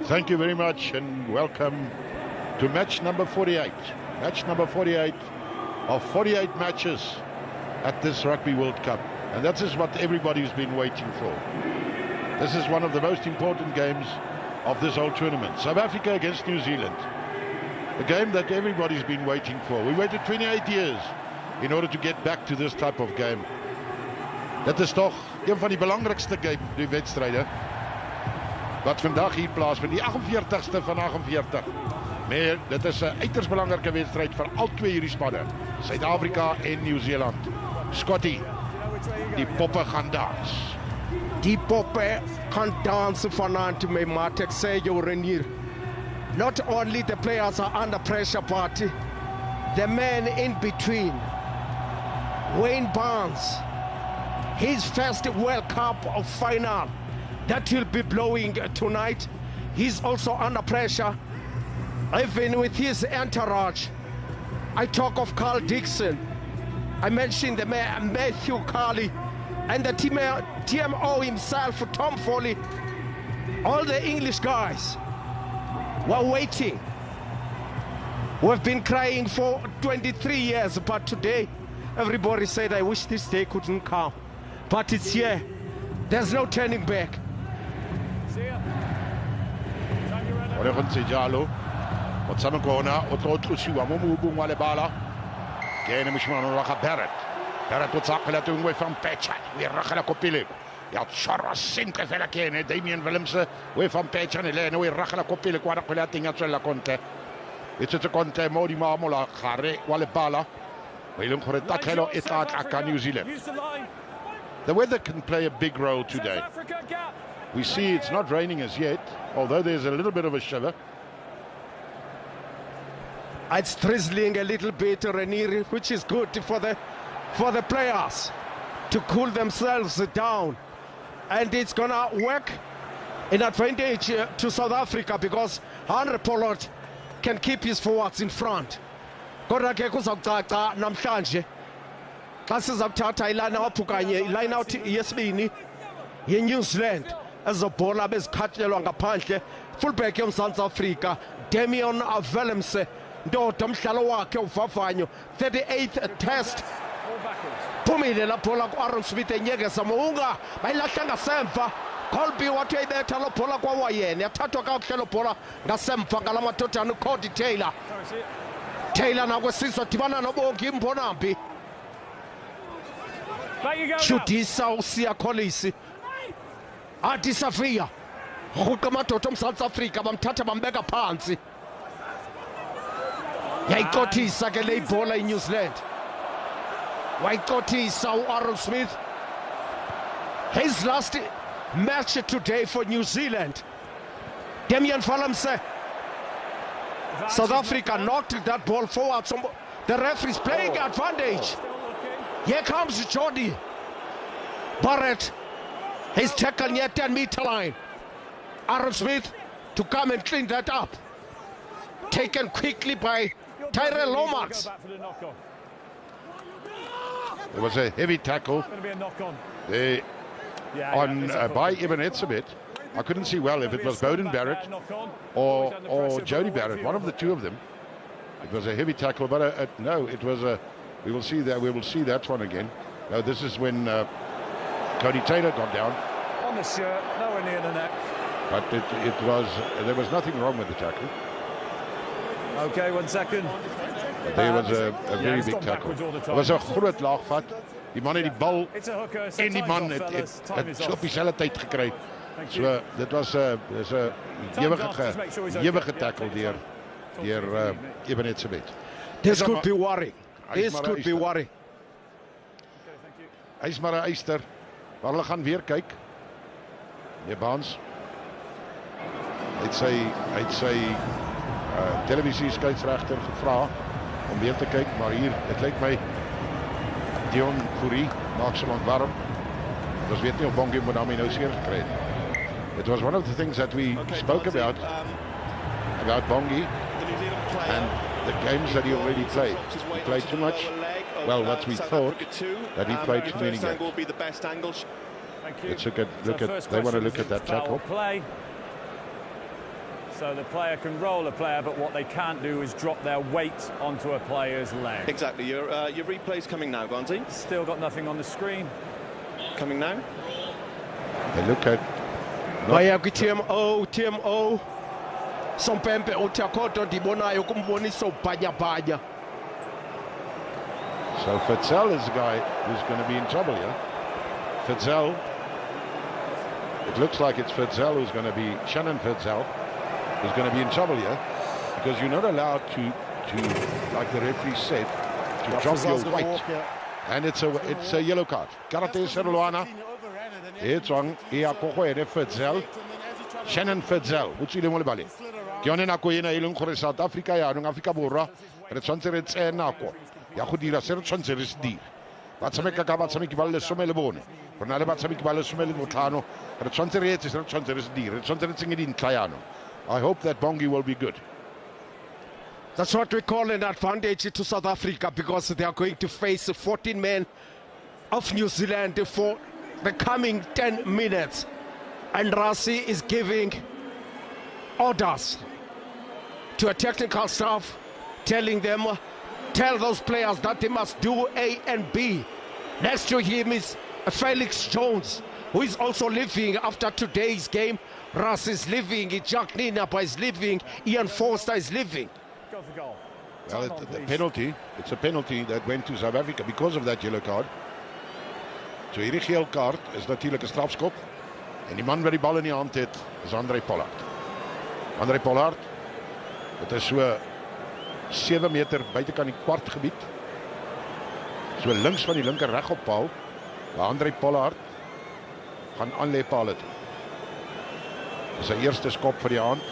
Thank you very much and welcome to match number 48. Match number 48 of 48 matches at this Rugby World Cup. And that is what everybody's been waiting for. This is one of the most important games of this whole tournament. South Africa against New Zealand. A game that everybody's been waiting for. We waited 28 years in order to get back to this type of game. Dit is toch een van die belangrikste die wedstrijden wat vandag hier plaasvind, die 48ste van 48. Maar dit is 'n uiters belangrike wedstryd vir al twee hierdie spanne, Suid-Afrika en Nieu-Seeland. Scotty, die poppe gaan dans. Die poppe gaan dansen vanaand met Matek Sejo Renier. Not only the players are under pressure, but the man in between, Wayne Barnes, his first World Cup final that will be blowing tonight. He's also under pressure, even with his entourage. I talk of Carl Dixon. I mentioned the man Matthew Carley and the TMO himself, Tom Foley. All the English guys were waiting. We've been crying for 23 years, but today everybody said, I wish this day couldn't come. But it's here. There's no turning back. Oregon Sejalo, Otsama Kona, Ototu Siwamu Wale Bala, Kane Mishman Raka Barrett. Barrett Otsakala to away from Pechat. We are Rakala Kopile. Yat Shara Simka Felakene, Damien Willemse, way from Pechat and Elena, we Rakala Kopile, Quadapulating at La Conte. It's a Conte, Modi Marmola, Hare, Wale Bala. We look for a Takelo Itak New Zealand. The weather can play a big role today. We see it's not raining as yet, although there's a little bit of a shiver. It's drizzling a little bit, Renier, which is good for the players to cool themselves down. And it's gonna work in advantage to South Africa because Henry Pollard can keep his forwards in front. Kodwa ke kuzawucaca namhlanje xa sizakuthatha ilana waphukanye iline out yesibini ye-New Zealand ezobhola bezikhatyelwa ngaphandle fullback yomzantsi Afrika Damian Willemse ndoda umdlalo wakhe uvavanyo 38th test phumile la bhola ku-Aaron Smith enyekeza Mounga bayilahla ngasemva Colby wathi uyayibetha lo bhola kwawayena yathathwa kakuhle lo bhola ngasemva ngala madodana uCody Taylor nakwesizwe dibana nobonke imbonambi Judisa usiya Collisi athi Safia ruqa amadoda omzantsi Afrika bamthatha bambeka phansi yayikothisa ke le ibhola iNew Zealand wayikothisa uAaron Smith. His last match today for New Zealand. Damian Willemse. South Africa knocked that ball forward. The referee's playing advantage. Here comes Jordi Barrett. He's taken near 10-meter line. Aaron Smith to come and clean that up. Taken quickly by Tyrell Lomax. There was a heavy tackle there by Eben Etzebeth. I couldn't see well if it was Bowden Barrett or Jody Barrett, one of the two of them. It was a heavy tackle, but no, it was a. We will see that one again. No, this is when Cody Taylor got down. On the shirt, nowhere near the neck. But there was nothing wrong with the tackle. Okay, 1 second. But there was a very big tackle. It was a groot laagvat. Die man het die bal en die man het so op dieselfde tyd gekry. So dit was 'n ewige tackle deur Eben Etzebeth. This could be worrying. This could be worrying. Hy's maar 'n eyster. Maar hulle gaan weer kyk. Nee, Baans. Hy sy televisie skeieregter gevra om weer te kyk, maar hier, dit lyk my Dion Fourie maak so lank warm. Ons weet nie of Bongi Modami nou seer gekry het. It was one of the things that we spoke about Bongi and the games that he already played. He played too much. Well, what we thought that he played too many games. Let's look at. They want to look at that tackle. So the player can roll a player, but what they can't do is drop their weight onto a player's leg. Exactly. Your replay's coming now, Gonzi. Still got nothing on the screen. Coming now. They look at... Baya TMO. Sompempe utakoto ndibonayo kumbonisa ubhanya. So Fitzel is the guy who's going to be in trouble here. Fitzel. It looks like it's Fitzel who's going to be... Shannon Fitzel who's going to be in trouble here. Because you're not allowed to like the referee said, to drop your weight. And it's a yellow card. Karate Serluana. It's on Fitzel. Shannon Fitzel. What's the name of the Kionena Koyena ilung gore South Africa ya nung Afrika Borwa. Re tshwantse re tse nako. Ya go dira se re tshwantse re se dira. Ba tshameka ka ba tshameki ba le 10 le bone. Rona le ba tshameki ba le 10 le botlhano. Re tshwantse re etse se re tshwantse re se dira. Re tshwantse re tsenye dintlha yano. I hope that Bongi will be good. That's what we call an advantage to South Africa, because they are going to face 14 men of New Zealand for the coming 10 minutes. And Rassie is giving orders to a technical staff, telling them, tell those players that they must do A and B. Next to him is Felix Jones, who is also leaving after today's game. Rassie is leaving, Jack Ninapa is leaving, Ian Forster is leaving. Go for goal. Well, it's a penalty that went to South Africa because of that yellow card. So hierdie geel kaart is natuurlijk 'n strafskop. En die man wat die bal in die hand het, is André Pollard. André Pollard, dit is so 7 meter buitekant die kwartgebied. So links van die linker regoppaal, waar André Pollard gaan aanlê paal het. Dis sy eerste skop vir die hand.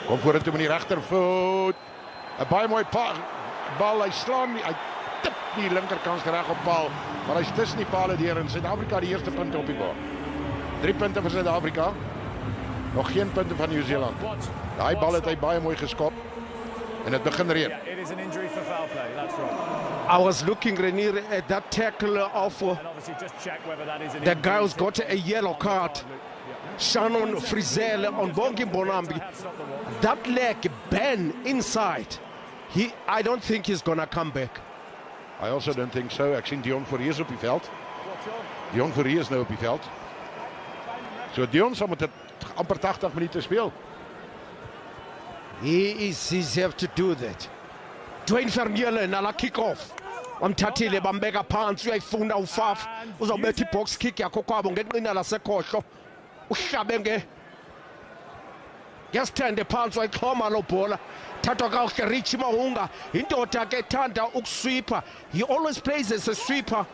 Kom vorentoe met die regtervoet. 'n Baie mooi bal, hy slaan nie, hy tip die linkerkant reg op paal, maar hy's tussen die pale deur en Suid-Afrika die eerste punte op die bord. 3 punte vir Suid-Afrika. Nog geen punte van Nieu-Seeland. Daai bal het hy baie mooi geskop en dit begin reën. Yeah, it is an injury for foul play. That's right. I was looking, Renier, at that tackle of And obviously just check whether that is an the guy who's got a yellow card. Shannon Frizzell on Bongi Bonambi. That leg bend inside. I don't think he's gonna come back. I also don't think so. Ek sien Dion Fourie is op die veld. Dion Fourie is nou op die veld. So Dion sal met amper 80 minute speel. He's have to do that. Dwayne Vermeulen nala kick off. Umthathile bambeka phansi uyayifuna uFaf. Uzobetha ibox kick yakho kwabo ngenqina lasekhohlo. Uhlabe ngesithende phansi wayixhoma lo bhola. Thathwa kahle Richie Mahunga. Indoda ke ethanda ukusweeper. He always plays as a sweeper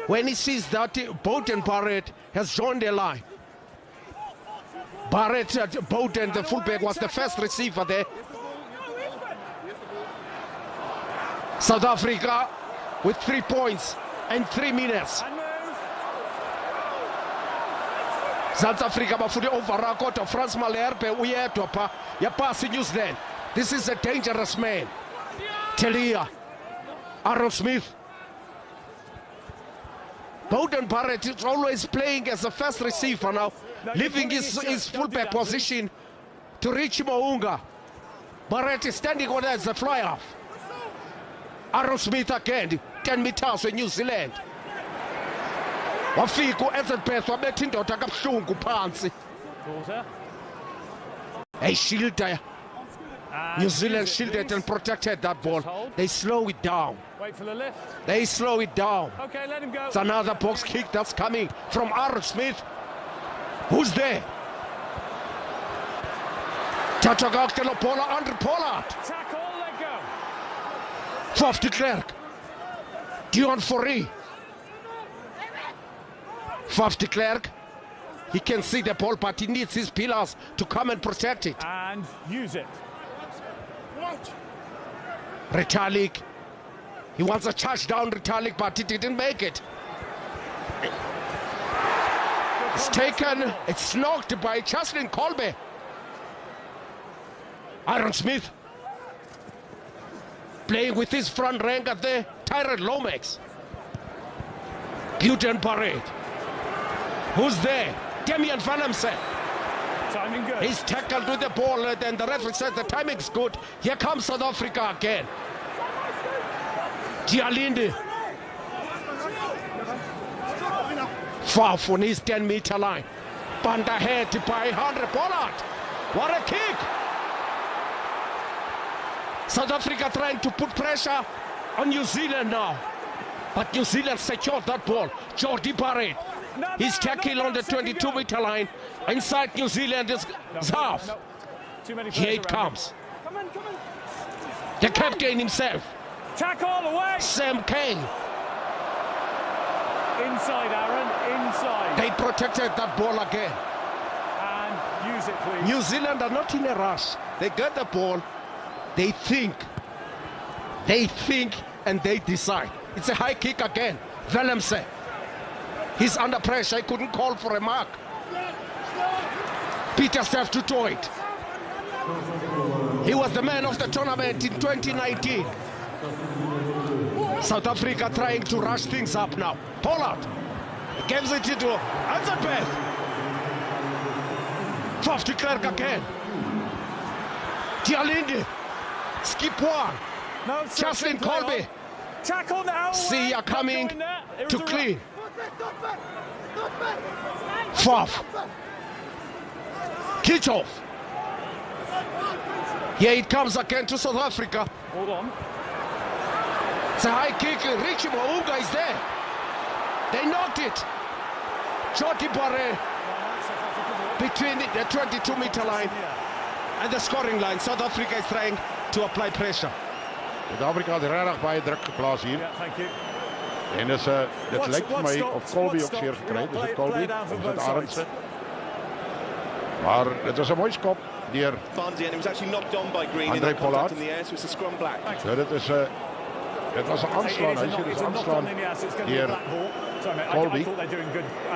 when he sees that Bowden Barrett has joined the line. Barrett, Bowden, the fullback, was the first receiver there. South Africa with 3 points and 3 minutes. South Africa bafuna over kodwa France Malherbe uyedwa pha yapasa New Zealand. This is a dangerous man. Telia, Aaron Smith. Bowden Barrett is always playing as a first receiver now, leaving his fullback position to Richie Mahunga. Barrett is standing on as a fly-off. Aaron Smith again, 10 meters for New Zealand. Wafika uEzebeth wabetha indoda kabuhlungu phansi. Hey, shielder. New Zealand shielded and protected that ball. They slow it down. Wait for the lift. They slow it down. Okay, let him go. It's another box kick that's coming from Aaron Smith. Who's there? Tatagakelo Pollard, André Pollard. Tackle, let go. Faf de Klerk. Dion Fourie. Faf de Klerk. He can see the ball, but he needs his pillars to come and protect it. And use it. Retallick. He wants a touchdown, Retallick, but he didn't make it. It's taken, it's knocked by Jocelyn Colby. Aaron Smith playing with his front rank there, Tyrone Lomax. Gluten Parade. Who's there? Damian Van Amsen. Timing good. He's tackled with the ball, and the referee says the timing's good. Here comes South Africa again. Dialinde. Far from his 10-meter line. Band ahead by 100. Pollard. What a kick! South Africa trying to put pressure on New Zealand now. But New Zealand secured that ball. Jordi Barrett. He's tackle on the 22-meter line. Inside New Zealand is half. Here it comes. The captain himself. Tackle away. Sam Kane. Inside, Aaron. Inside. They protected that ball again. And use it, please. New Zealand are not in a rush. They get the ball. They think. They think and they decide. It's a high kick again. Willemse. He's under pressure. He couldn't call for a mark. Peter Steph to do it. He was the man of the tournament in 2019. South Africa trying to rush things up now. Pollard gives it to Elizabeth. 50 Clerk again. Dialinde. Skip one. No, Jocelyn Colby. Tackle now. Sia coming to clean. Faf. Kitchoff. Here it comes again to South Africa. Hold on. It's a high kick. Richie Mounga is there. They knocked it. Jordi Barrett between the 22-meter line and the scoring line. South Africa is trying to apply pressure. Suid-Afrika het regtig baie druk geplaas hier. Yeah, thank you. En dit lijkt vir my of Colby ook seer gekry het. Is dit Colby of is dit Arendse? Maar dit was 'n mooi skop deur Fonzie, and it was actually knocked on by Green in André that contact Pollard. in the air, so it's a scrum black. So dit was 'n aanslaan. Hy sê dit is 'n aanslaan deur Colby.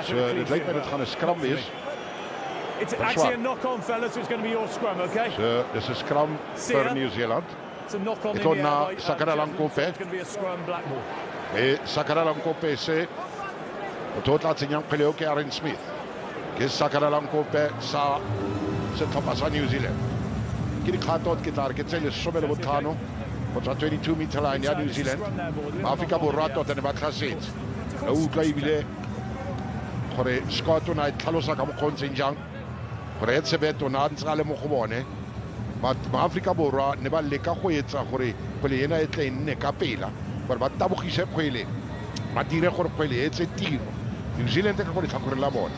So dit lyk my dit gaan 'n skram wees. It's actually a knock-on, fellas, so it's going to be your scrum, okay? So dis 'n skram vir New Zealand. It's a knock-on in Ek the kon air na by, Sakaralang so Kope. it's going to be a scrum black ball. Sakaralang Kope sê tot laat sien Jan Pelioke Aaron Smith. Ke Sakaralang Kope sa se topasa New Zealand. Kiri khatot ke tar ke tsele sobele botano. Kotsa 22-meter line ya New Zealand. Afrika Borwa tot ne batla setsi. O utlwa ibile gore Scott ona tlhalosa ka mokgontse jang. Gore etse beto na ntsa le mo go bone. But Afrika Borwa ne ba leka go etsa gore pele ena e tle nne ka pela gore ba tabogise kgwele ba dire gore kgwele etse tiro. New Zealand ka go tlhakore la bona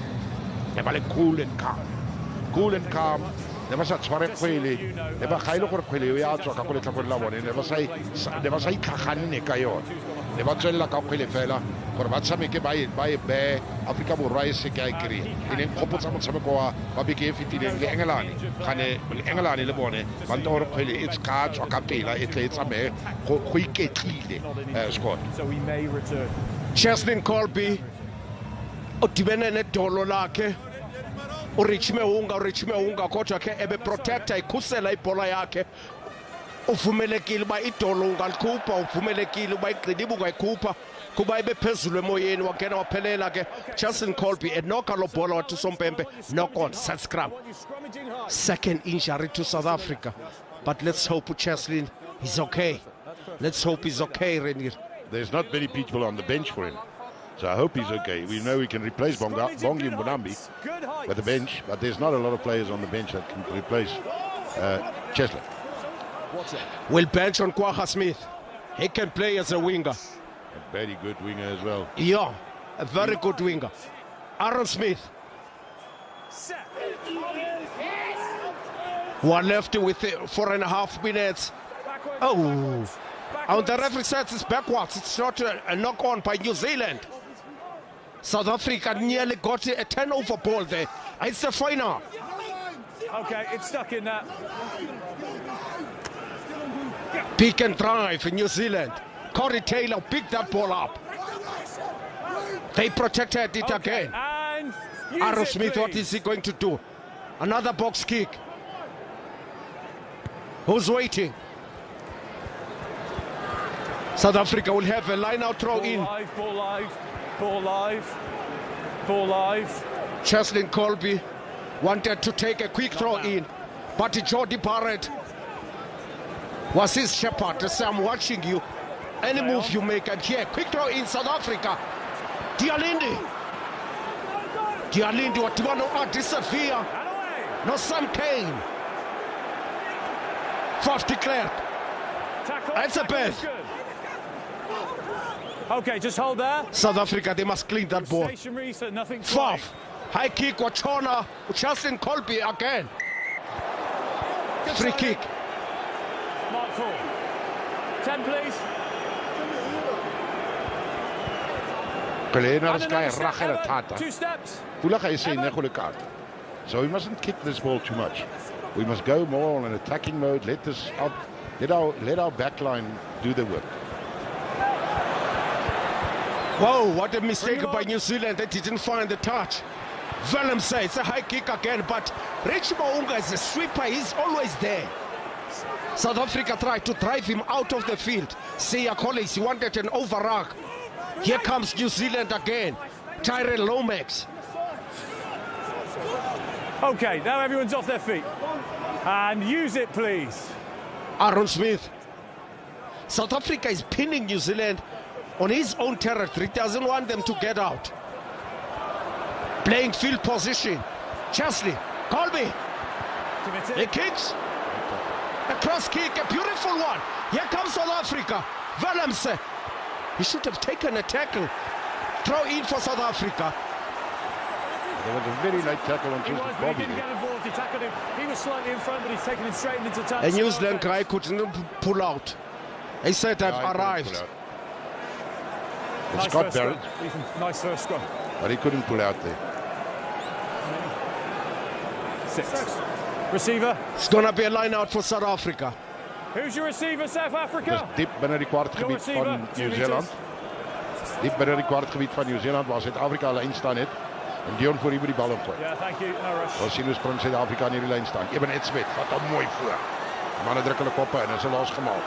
ne ba le cool and calm ne ba sa tshware kgwele ne ba ga ile gore kgwele ya tswa ka go tlhakore la bona ne ba sa itlhaganne ka yona ne ba tswela ka kgwele fela gore ba tshameke ba e be Afrika Borwa e se ka e kry e ne khopotsa motshameko wa ba beke e fetileng le England gane England le bone ba ntse gore kgwele e tsaka tswa ka pela e tle e tsamaye go iketlile Scott. So we may return. Jocelyn Colby udibene nedolo lakhe urichime unga kodwa ke ebe protector ikhusela ibhola yakhe uvumelekile ba idolo ungalikhupha uvumelekile ba igqidiba ungayikhupha kuba ibe phezulu emoyeni wangena waphelela ke Jocelyn Colby enoka lo bhola wathi Sompempe knock on set scrum. Second injury to South Africa, but let's hope Jocelyn is okay. Let's hope he's okay, Renier. There's not many people on the bench for him, so I hope he's okay. We know we can replace Bongi and Bonambi with the bench, but there's not a lot of players on the bench that can replace Chesley. Will bench on Kwagga Smith. He can play as a winger. A very good winger as well. Yeah, a very good winger. Aaron Smith. One left with 4.5 minutes. Oh, and the referee says it's backwards. It's not a knock-on by New Zealand. South Africa nearly got a turnover ball there. It's the final. Okay, it's stuck in that. Pick and drive in New Zealand. Corey Taylor picked that ball up. They protected it again. And Aaron Smith, what is he going to do? Another box kick. Who's waiting? South Africa will have a line-out throw in. Ball live. Jocelyn Colby wanted to take a quick throw in, but Jody Barrett was his shepherd to say, I'm watching you. Any move you make, and here, quick throw in South Africa. Dialindi, what you want to disappear? No, Sam Kane. 4th declared. That's a bad. Okay, just hold there. South Africa, they must clean that ball. Stationary, so nothing. 4th. High kick, Wachona, Justin Colby again. Free kick. Mark 4. 10, please. Two steps. So we mustn't kick this ball too much. We must go more on an attacking mode. Let our back line do the work. Whoa, what a mistake by New Zealand. They didn't find the touch. Willem says it's a high kick again, but Rich Mounga is a sweeper. He's always there. South Africa tried to drive him out of the field. Siya Collins, he wanted an overrun. Here comes New Zealand again. Tyrell Lomax. Okay, now everyone's off their feet. And use it, please. Aaron Smith. South Africa is pinning New Zealand on his own territory. He doesn't want them to get out. Playing field position. Chesley, Colby. He kicks. A cross kick, a beautiful one. Here comes South Africa. Willemse. He should have taken a tackle. Throw in for South Africa. There was a very light tackle on Tuesday. He didn't get involved. He tackled him. He was slightly in front, but he's taken him straight into touch. A New Zealand guy couldn't pull out. He said, I've arrived. It's Scott Barrett. Nice first scrum. But he couldn't pull out there. 6. Receiver. It's going to be a line out for South Africa. Who's your receiver, South Africa? Dis diep binne die kwartgebied van Nieu-Seeland. Diep binne die kwartgebied van Nieu-Seeland waar Suid-Afrika al lyn staan het. En Dion voor hier by die bal opgooi. Yeah, thank you. No rush. Ons sien hoe spring Suid-Afrika in hierdie lyn staan. Eben Edsmith vat hom mooi voor. Die manne druk hulle koppe en is 'n losgemaal.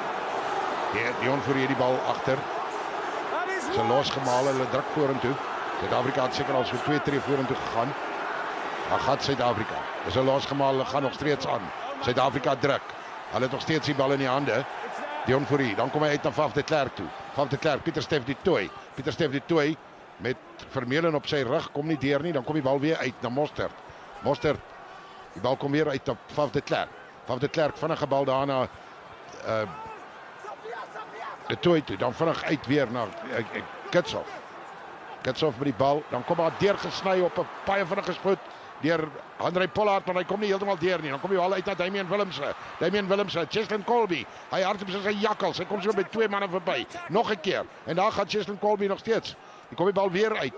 Dion voor hier die bal agter. Is 'n losgemaal, hulle druk vorentoe. Suid-Afrika het seker al so 2 tree vorentoe gegaan. Maar gaan Suid-Afrika. Is 'n losgemaal, hulle gaan nog steeds aan. Suid-Afrika druk. Hulle het nog steeds die bal in die hande. Dion Fourie, dan kom hy uit na Faf de Klerk toe. Faf de Klerk, Pieter Stef du Toit. Pieter Stef du Toit met Vermeulen op sy rug, kom nie deur nie, dan kom die bal weer uit na Mostert. Mostert, die bal kom weer uit op Faf de Klerk. Faf de Klerk, vinnige bal daarna de Toit toe, dan vinnig uit weer na Kitshoff. Kitshoff met die bal, dan kom hy deurgesny op 'n baie vinnige spoed deur André Pollard, maar hy kom nie heeltemal deur nie. Dan kom hy al uit na Damian Willemse. Damian Willemse, Cheslin Colby. Hy hardloop soos 'n jakkals. Hy kom so by 2 manne verby. Nog 'n keer. En daar gaan Cheslin Colby nog steeds. Hy kom die bal weer uit.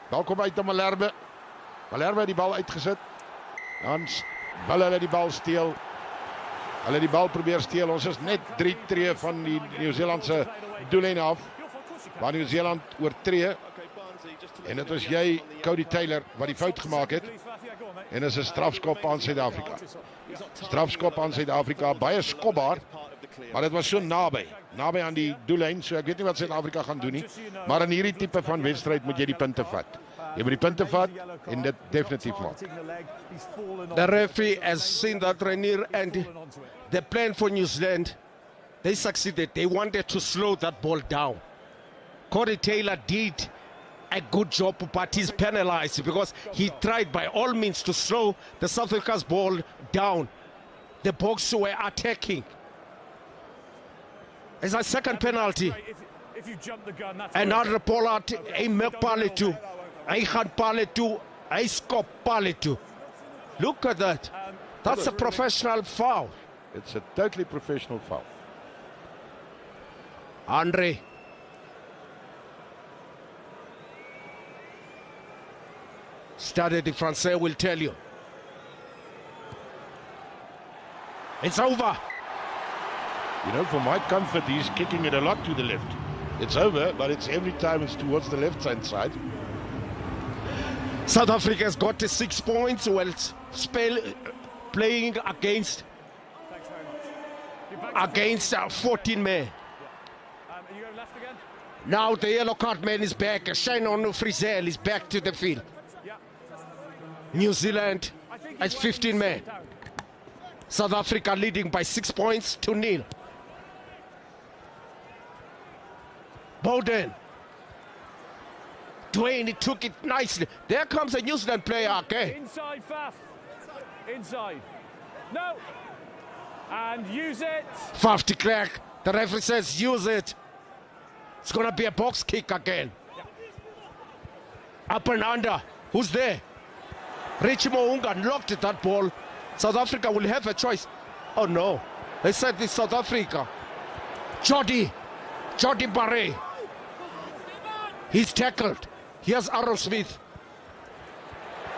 Bal kom uit na Malherbe. Malherbe het die bal uitgesit. Dan wil hulle die bal steel. Hulle die bal probeer steel. Ons is net 3 tree van die Nieu-Seelandse doellyn af. Waar Nieu-Seeland oortree. En dit was jy, Cody Taylor, wat die fout gemaak het. En dit is 'n strafskop aan Suid-Afrika. Strafskop aan Suid-Afrika, baie skopbaar. Maar dit was so naby aan die doellyn, so ek weet nie wat Suid-Afrika gaan doen nie. Maar in hierdie tipe van wedstryd moet jy die punte vat. Jy moet die punte vat en dit definitief maak. The referee has seen that, Rainier, and the plan for New Zealand, they succeeded. They wanted to slow that ball down. Cody Taylor did a good job, but he's penalized because he tried by all means to slow the South Africa's ball down. The Boks were attacking. It's a second penalty. Another Pollard, a Mekpaletu, a Han Paletu, a Skop Paletu. Look at that. That's a professional foul. It's a totally professional foul. Andre. Stade de Francais will tell you. It's over. You know, for my comfort, he's kicking it a lot to the left. It's over, but it's every time it's towards the left-hand side. South Africa has got 6 points while it's playing against 14 men. Now the yellow card man is back. Shane on Frizzell is back to the field. New Zealand It's 15 men. South Africa leading by 6 points to 0. Bowden. Dwayne, he took it nicely. There comes a New Zealand player again. Inside, Faf. Inside. No. And use it. Faf de Klerk. The referee says use it. It's going to be a box kick again. Up and under. Who's there? Richie Mo'unga locked that ball. South Africa will have a choice. Oh no. They said it's South Africa. Jody Barre. He's tackled. Here's Aaron Smith.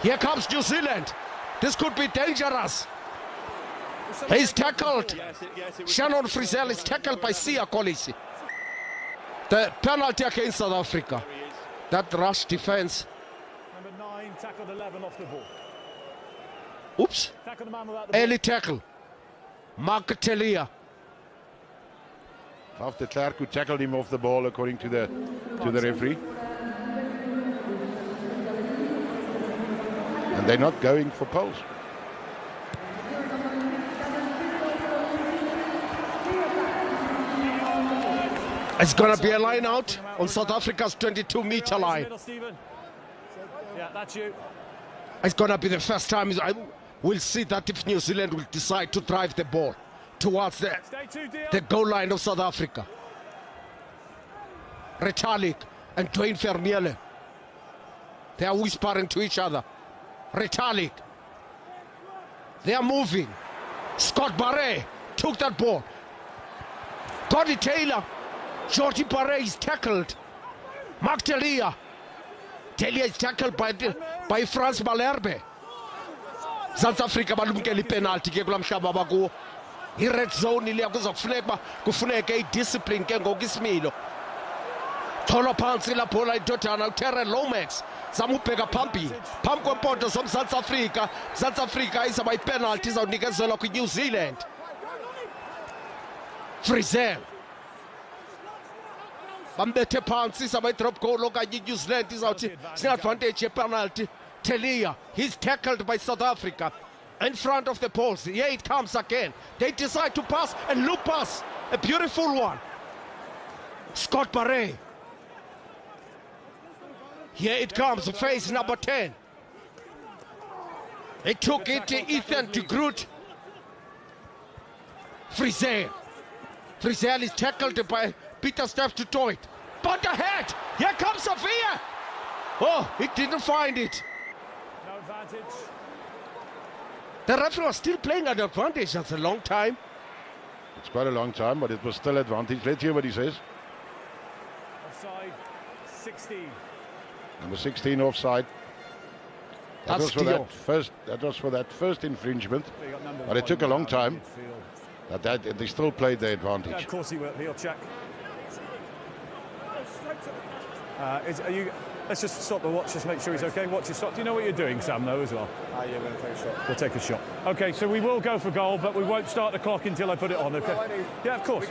Here comes New Zealand. This could be dangerous. He's tackled. Shannon Frizzell is tackled by Sia Kolisi. The penalty against South Africa. That rush defense. Number 9 tackled 11 off the ball. Oops. Tackle the man without the ball. Early tackle. Mark Telia. Faf de Klerk who tackled him off the ball according to the referee. And they're not going for poles. It's going to be a line out on South Africa's 22-meter line. Yeah, that's you. It's going to be the first time we'll see that if New Zealand will decide to drive the ball towards the goal line of South Africa. Retallick and Dwayne Vermeulen. They are whispering to each other. Retallick. They are moving. Scott Barre took that ball. Cody Taylor. Jordi Barre is tackled. Mark Telia. Telia is tackled by Frans Malherbe. South Africa balumkela penalty ke kulamhlaba bakuwo. I-red zone ile kufuneka i-discipline ke ngokusimilo. Thola phansi la bhola idodana uTerrell Lomax. Zamubheka phambili. Phambi kwempondo zomZantsi Afrika. South Africa izaba i-penalty izawunikezelwa kwi-New Zealand. Frizzell. Bambethe phansi izaba i-drop goal okanye i-New Zealand izawuthi sine-advantage ye-penalty. Telia, he's tackled by South Africa in front of the post. Here it comes again. They decide to pass and loop pass. A beautiful one. Scott Barre. Here it comes, phase number 10. They took it to Ethan de Groot. Frizzell. Frizzell is tackled by Peter Steph to Toit. But ahead, here comes Sophia. Oh, he didn't find it. No advantage. The referee was still playing at advantage. That's a long time. It's quite a long time, but it was still advantage. Let's hear what he says. Offside, 16. Number 16 offside. That That's was for that first infringement, but it took a long time. But they still played their advantage. Yeah, of course he will. He'll check. Let's just stop the watch, just make sure he's okay. Watch your stop. Do you know what you're doing, Sam, though, as well? Yeah, we're going to take a shot. We'll take a shot. Okay, so we will go for goal, but we won't start the clock until I put it on, okay? Yeah, of course.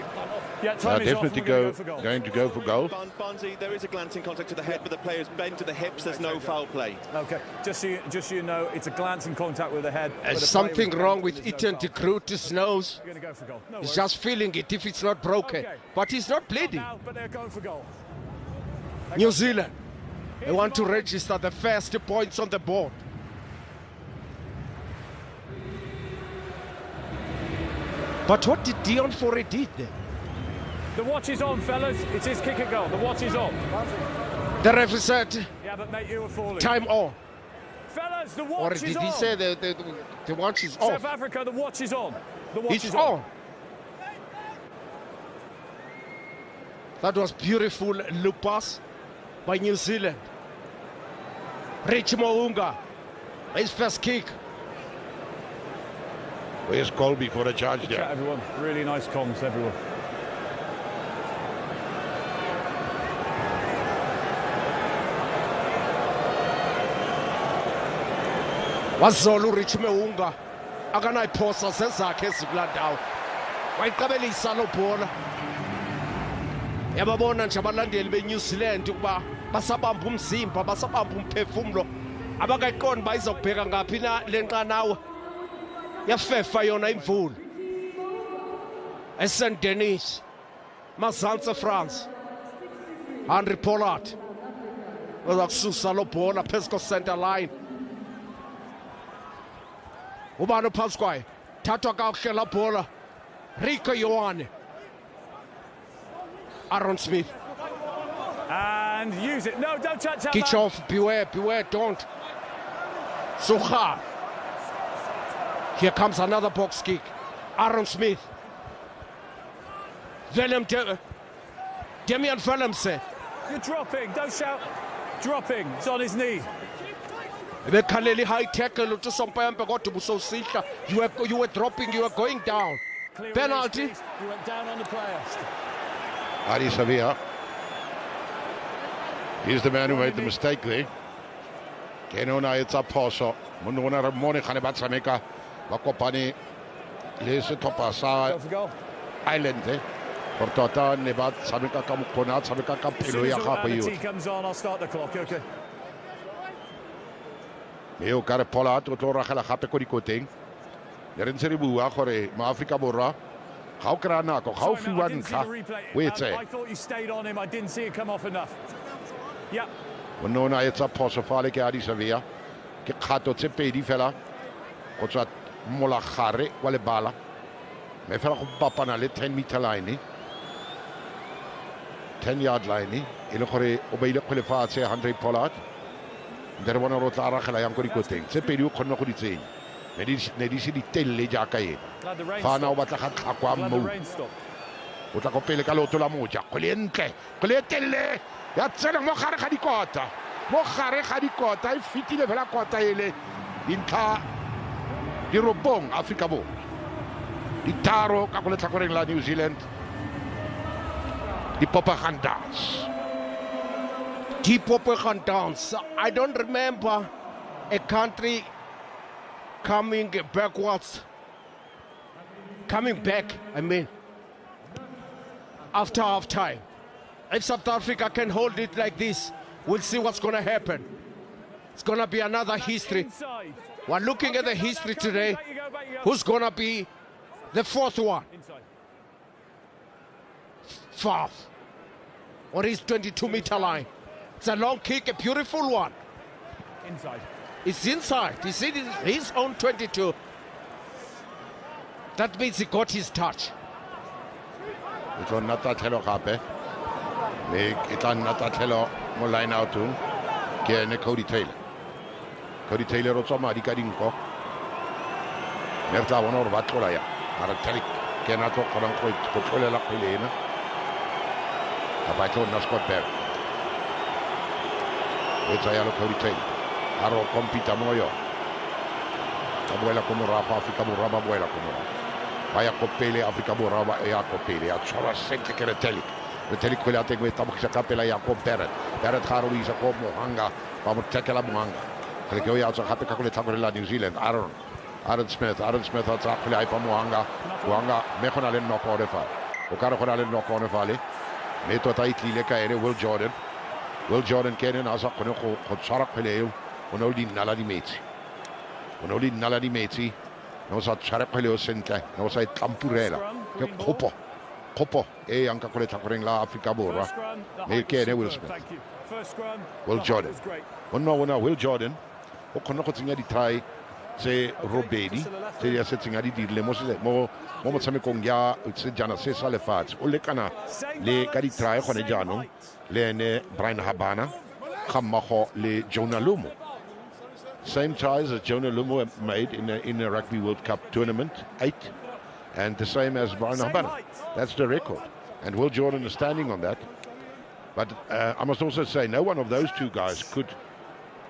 Yeah, time is definitely off. going to go for goal. Barnsley, there is a glancing contact to the head, but the players bend to the hips. There's no foul play. Okay, just so you know, it's a glancing contact with the head. There's something wrong with Ethan de Groot's nose. You're going to go for goal. No He's worries. just feeling it if it's not broken. Okay. But he's not bleeding. Now, but they're going for goal. New Zealand. They want to register the first points on the board. But what did Dion Forey did there? The watch is on, fellas. It's his kick at goal. The watch is on. The referee said, Yeah, but mate, you were falling. time on. Fellas, the Or watch did is he on. say the watch is off? South Africa, the watch is on. The watch It's is on. That was beautiful loop pass by New Zealand. Rich Mo'unga, his first kick. Where's Colby for a charge Chat, there? everyone. Really nice comms, everyone. Wazolo Rich Mo'unga akanayiphosa zezakhe ezikulandawo wayiqabelisa lo bhola. Yababona nje abalandeli beNew Zealand ukuba basabamba umzimba, basabamba umphefumulo abakayiqondi bayizobheka ngaphi na lenqanawe yafefa yona imvula eSaint Denis mazantsi France. Henry Pollard uza kususa lo bhola phezu ko-center line. Ubani phansi kwayo, thathwa kakuhle la bhola. Rico Ioane. Aaron Smith. And use it. No, don't touch that. Kichov, beware, don't. Sucha. Here comes another box kick. Aaron Smith. Damian Willemse. You're dropping, don't shout. Dropping, it's on his knee. Bekhaleli high tackle uthi sompempe kodwa ubusosihla. You were dropping, you were going down. Penalty. You went down on the player. Adi Sevilla. He's the man who made the mistake there. Kenona it's a poso. Munona Ramone Khanebatsameka. Bakopani. Lese Topasa Island. Portota Nebat Samika Kamukona Samika Kapilo Yakapayu. Comes on, I'll start the clock, okay. Eo kare Pollard o tlo ragela gape ko dikoteng. Le re ntse re bua gore maAfrika Borwa ga o kra nako ga o fiwa ntlha o etse. I thought you stayed on him, I didn't see it come off enough. Yeah. Monona etsa phoso fale ke Adi Sevilla. Ke kgato tse pedi fela go tswa molagare wa lebala. Me fela go papana le 10-meter line. 10-yard line. E le gore o beile kgwele fatshe Henry Pollard. There one or tla ragela yang go dikoteng. Tse pedi o khonna go di tsenya. Ne di se di telle jaaka ena. Fana o batla ga tlhakwa mo. O tla go pele ka loto la moja. Kgwele ntle. Kgwele telle. Ya tsena mo gare ga dikota. Mo gare ga dikota e fitile fela kota ele. Dintlha di robong Afrika Borwa. Ditaro ka go le tlhakoreng la New Zealand. Di Popagandans. Popagandans. I don't remember a country coming back, I mean, after half time. If South Africa can hold it like this, we'll see what's going to happen. It's going to be another history. We're looking at the history today. Who's going to be the fourth one? Fourth. Or his 22-meter line. It's a long kick, a beautiful one. Inside. It's inside. He's in his own 22. That means he got his touch. It's on Nata Telo Kape. It's on Nata Telo Moline out to Kene Cody Taylor. Cody Taylor also Madikarinko. Merta one or Batolaya. Aratelik Kenato Koranko Potola Pilena. Abato Nascot Bear. It's a yellow Cody Taylor. Aro compita moyo. Abuela como rapa Africa Boraba abuela como. Vaya copele Africa Boraba e a copele. A chora sente che retelic. Retelic quella te questa boxa capela ya con Barrett. Barrett Haruisa como hanga. Vamos tekela muanga. Perché io alzo cape con le tavole la New Zealand. Aaron Smith ha quella ai muanga. Muanga me con le knock on fa. O caro con le knock on fa le. Metto tai le caere Will Jordan kenen asa con chara quelle. Onoli nala di mezzi. Non sa chara quelle sente. Non sa tampurela. Che copo e anche con le tacoreng la Africa Borwa. Me che Will Smith. Will Jordan. Will Jordan. O con no tsenya di try se Robedi. Se ya se tsenya di dirle mo tsame kongya se jana se sa le fats. O le kana le ka di try gone jaanong le ne Brian Habana. Khammago le Jonah Lumo. Same tries as Jonah Lumo made in the Rugby World Cup tournament, 8, and the same as Brian Habana. That's the record. And Will Jordan is standing on that. But I must also say, no one of those two guys could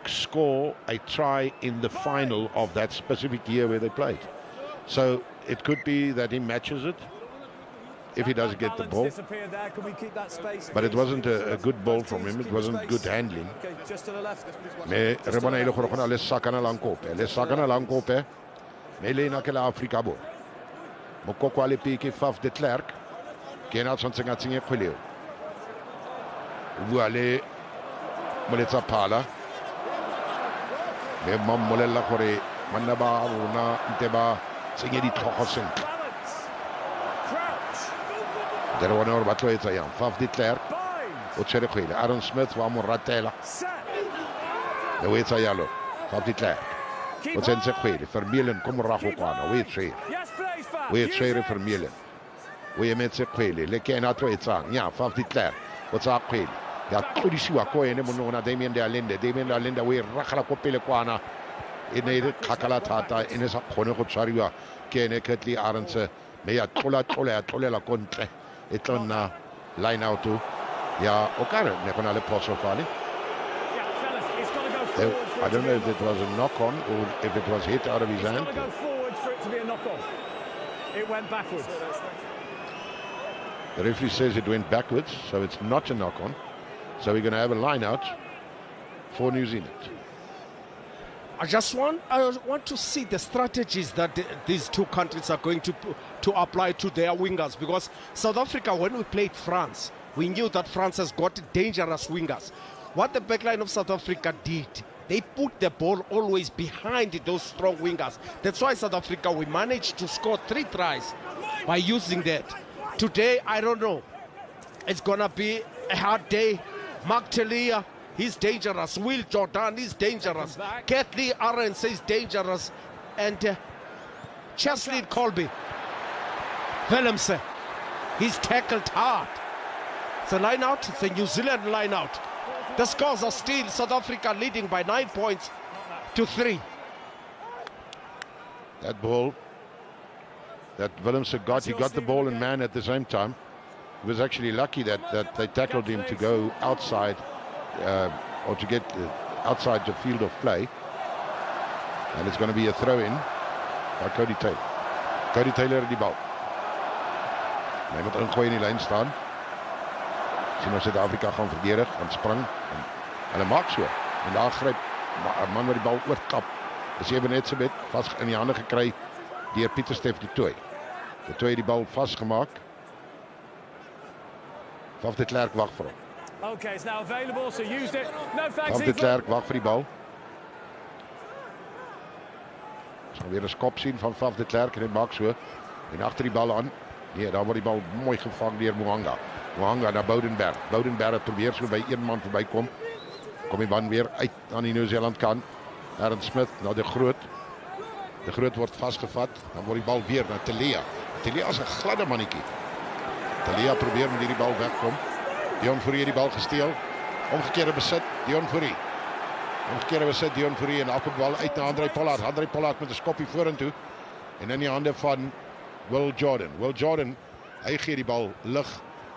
score a try in the final of that specific year where they played. So it could be that he matches it if he doesn't get the ball. But it wasn't a good ball from him. It wasn't good handling. Me rebana ile khoro khona le sakana lankope. Me le na ke la Afrika Borwa. Mokoko ale peke Faf de Klerk. Ke na tshwantseng tsenye kgweleo. Buale Moletsa Phala. me mammolela gore manna ba rona ntse ba tsenye ditlhogo sentle there one or ba tloetsa yang Faf de Klerk o tshwere kgwele Aaron Smith wa mo ratela le o etsa yalo Faf de Klerk o tsentse kgwele Vermeulen kom morago kwana o e tshwere Vermeulen o emetse kgwele le ke ena tloetsang nya Faf de Klerk o tsa kgwele ya tlodisiwa ko ene monona Damien de Allende o e ragala ko pele kwana e ne re khakala thata e ne sa kgone go tshwariwa ke ene Ketley Arendse me ya tlolela ko ntle e tlonna line out ya o kare ne kona le poso fale I don't know if it was a knock on or if it was hit out of his hand. Go forward for it to be a knock on. It went backwards. The referee says it went backwards, so it's not a knock on. So we're going to have a line out for New Zealand. I want to see the strategies that these two countries are going to apply to their wingers, because South Africa, when we played France, we knew that France has got dangerous wingers. What the backline of South Africa did, they put the ball always behind those strong wingers. That's why South Africa, we managed to score 3 tries by using that. Today, I don't know. It's going to be a hard day. Mark Telia, he's dangerous. Will Jordan is dangerous. Ketley Arendse is dangerous. And Cheslin Colby, Willemse, he's tackled hard. It's a line out. It's a New Zealand line out. The scores are still South Africa leading by 9 points to 3. That ball that Willemse got, he got the ball and man at the same time. He was actually lucky that they tackled him to go outside or to get outside the field of play. And it's going to be a throw-in by Cody Taylor. Cody Taylor in die bal. Hy moet ingooi in die lyn staan. Sien of Suid-Afrika gaan verdedig, gaan spring. En hy maak so. En daar gryp 'n man wat die bal oorkap. Is even net so met vas in die hande gekry deur Pieter Steff de Tooy. De Tooy het die bal vasgemaak. Faf de Klerk wag vir hom. Okay, it's now available, so used it. No thanks. Faf de Klerk wag vir die bal. Ons gaan weer 'n skop sien van Faf de Klerk en hy maak so. En agter die bal aan. Nee, daar word die bal mooi gevang deur Moanga. Moanga na Boudenberg. Boudenberg probeer so by een man verbykom. Kom die man weer uit aan die Nieu-Seeland kant. Aaron Smith na de Groot. De Groot word vasgevat. Dan word die bal weer na Telia. Telia is 'n gladde mannetjie. Telia probeer met hierdie bal wegkom. Dion Fourie die bal gesteel. Omgekeerde besit, Dion Fourie. Omgekeerde besit, Dion Fourie en afbal uit na André Pollard. André Pollard met 'n skoppie vorentoe. En in die hande van Will Jordan. Will Jordan, hy gee die bal lig.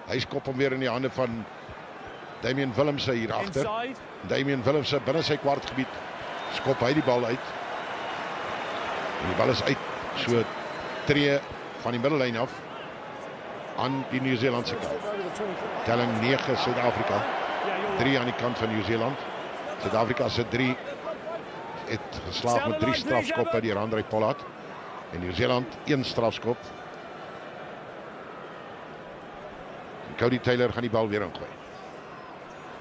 Hy skop hom weer in die hande van Damien Willemse hier agter. Damien Willemse binne sy kwartgebied. Skop hy die bal uit. En die bal is uit so tree van die middellyn af aan die Nieu-Seelandse kant. Telling 9 Suid-Afrika. 3 aan die kant van Nieu-Seeland. Suid-Afrika se 3 het geslaag met 3 strafskoppe deur André Pollard. En Nieu-Seeland 1 strafskop. En Cody Taylor gaan die bal weer ingooi.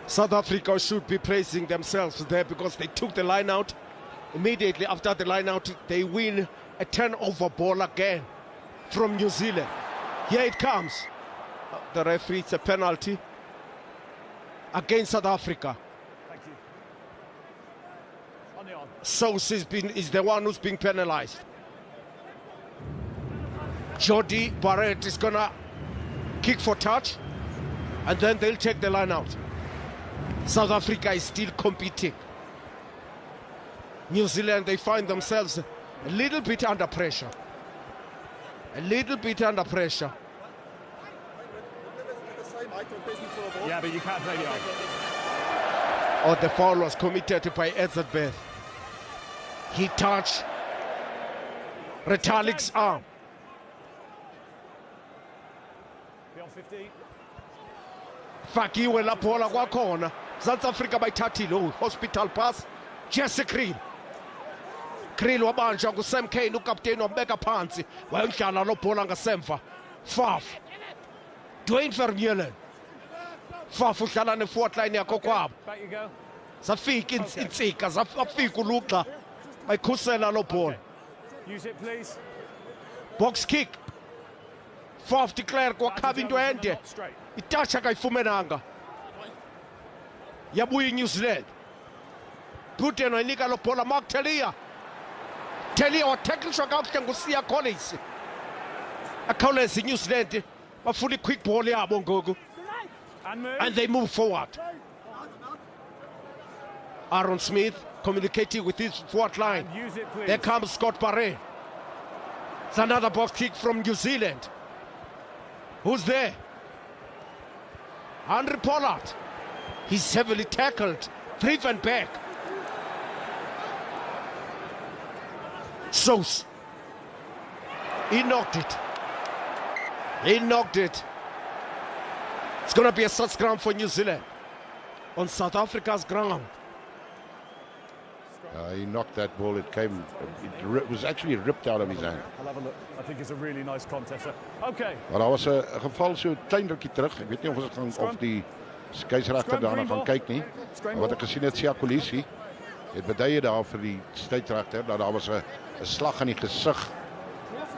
South Africa should be praising themselves there because they took the line out. Immediately after the line out, they win a turnover ball again from New Zealand. Here it comes. The referee, it's a penalty against South Africa. Thank you. On the on. Sous is the one who's being penalized. Jody Barrett is gonna kick for touch, and then they'll take the line out. South Africa is still competing. New Zealand, they find themselves a little bit under pressure. A little bit under pressure. Yeah, but you can't play the arm. Oh, the foul was committed by Etzebeth. He touched Retalik's arm. Beyond 15. Fakiwe la bola kwakhona. South Africa bayithathile hospital pass. Jesse Kriel. Kriel wabanjwa nguSam Kane, ukapteni wambeka phansi. Wayondlala lo bhola ngasemva. Faf. Dwayne Vermeulen. Faf udlala ne-forward line yakho kwabo. Back you go. Zafika insika, zafika uluxa. bayikhusela lo ball. Use it, please. Box kick. Faf de Klerk wakhaba into ende. Itasha kayifumenanga. Yabuya New Zealand. Putin wayinika lo ball Mark Telia. Telia wathekliswa kakuhle nguSiya Collins. Akhawuleza New Zealand bafuna quick ball yabo ngoku. And they move forward. Aaron Smith communicating with his forward line. There comes Scott Barre. It's another box kick from New Zealand. Who's there? Henry Pollard. He's heavily tackled, driven back. Sous. He knocked it. He knocked it. It's going to be a set ground for New Zealand on South Africa's ground. He knocked that ball. It was actually ripped out of his hand. I'll have a look. I think it's a really nice contest. Okay. Maar daar was 'n geval so klein rukkie terug. Ek weet nie of ons gaan of die skeieregter daarna gaan kyk nie. Maar wat ek gesien het, Siya Collins het beduie daar vir die skeieregter dat daar was 'n slag in die gesig.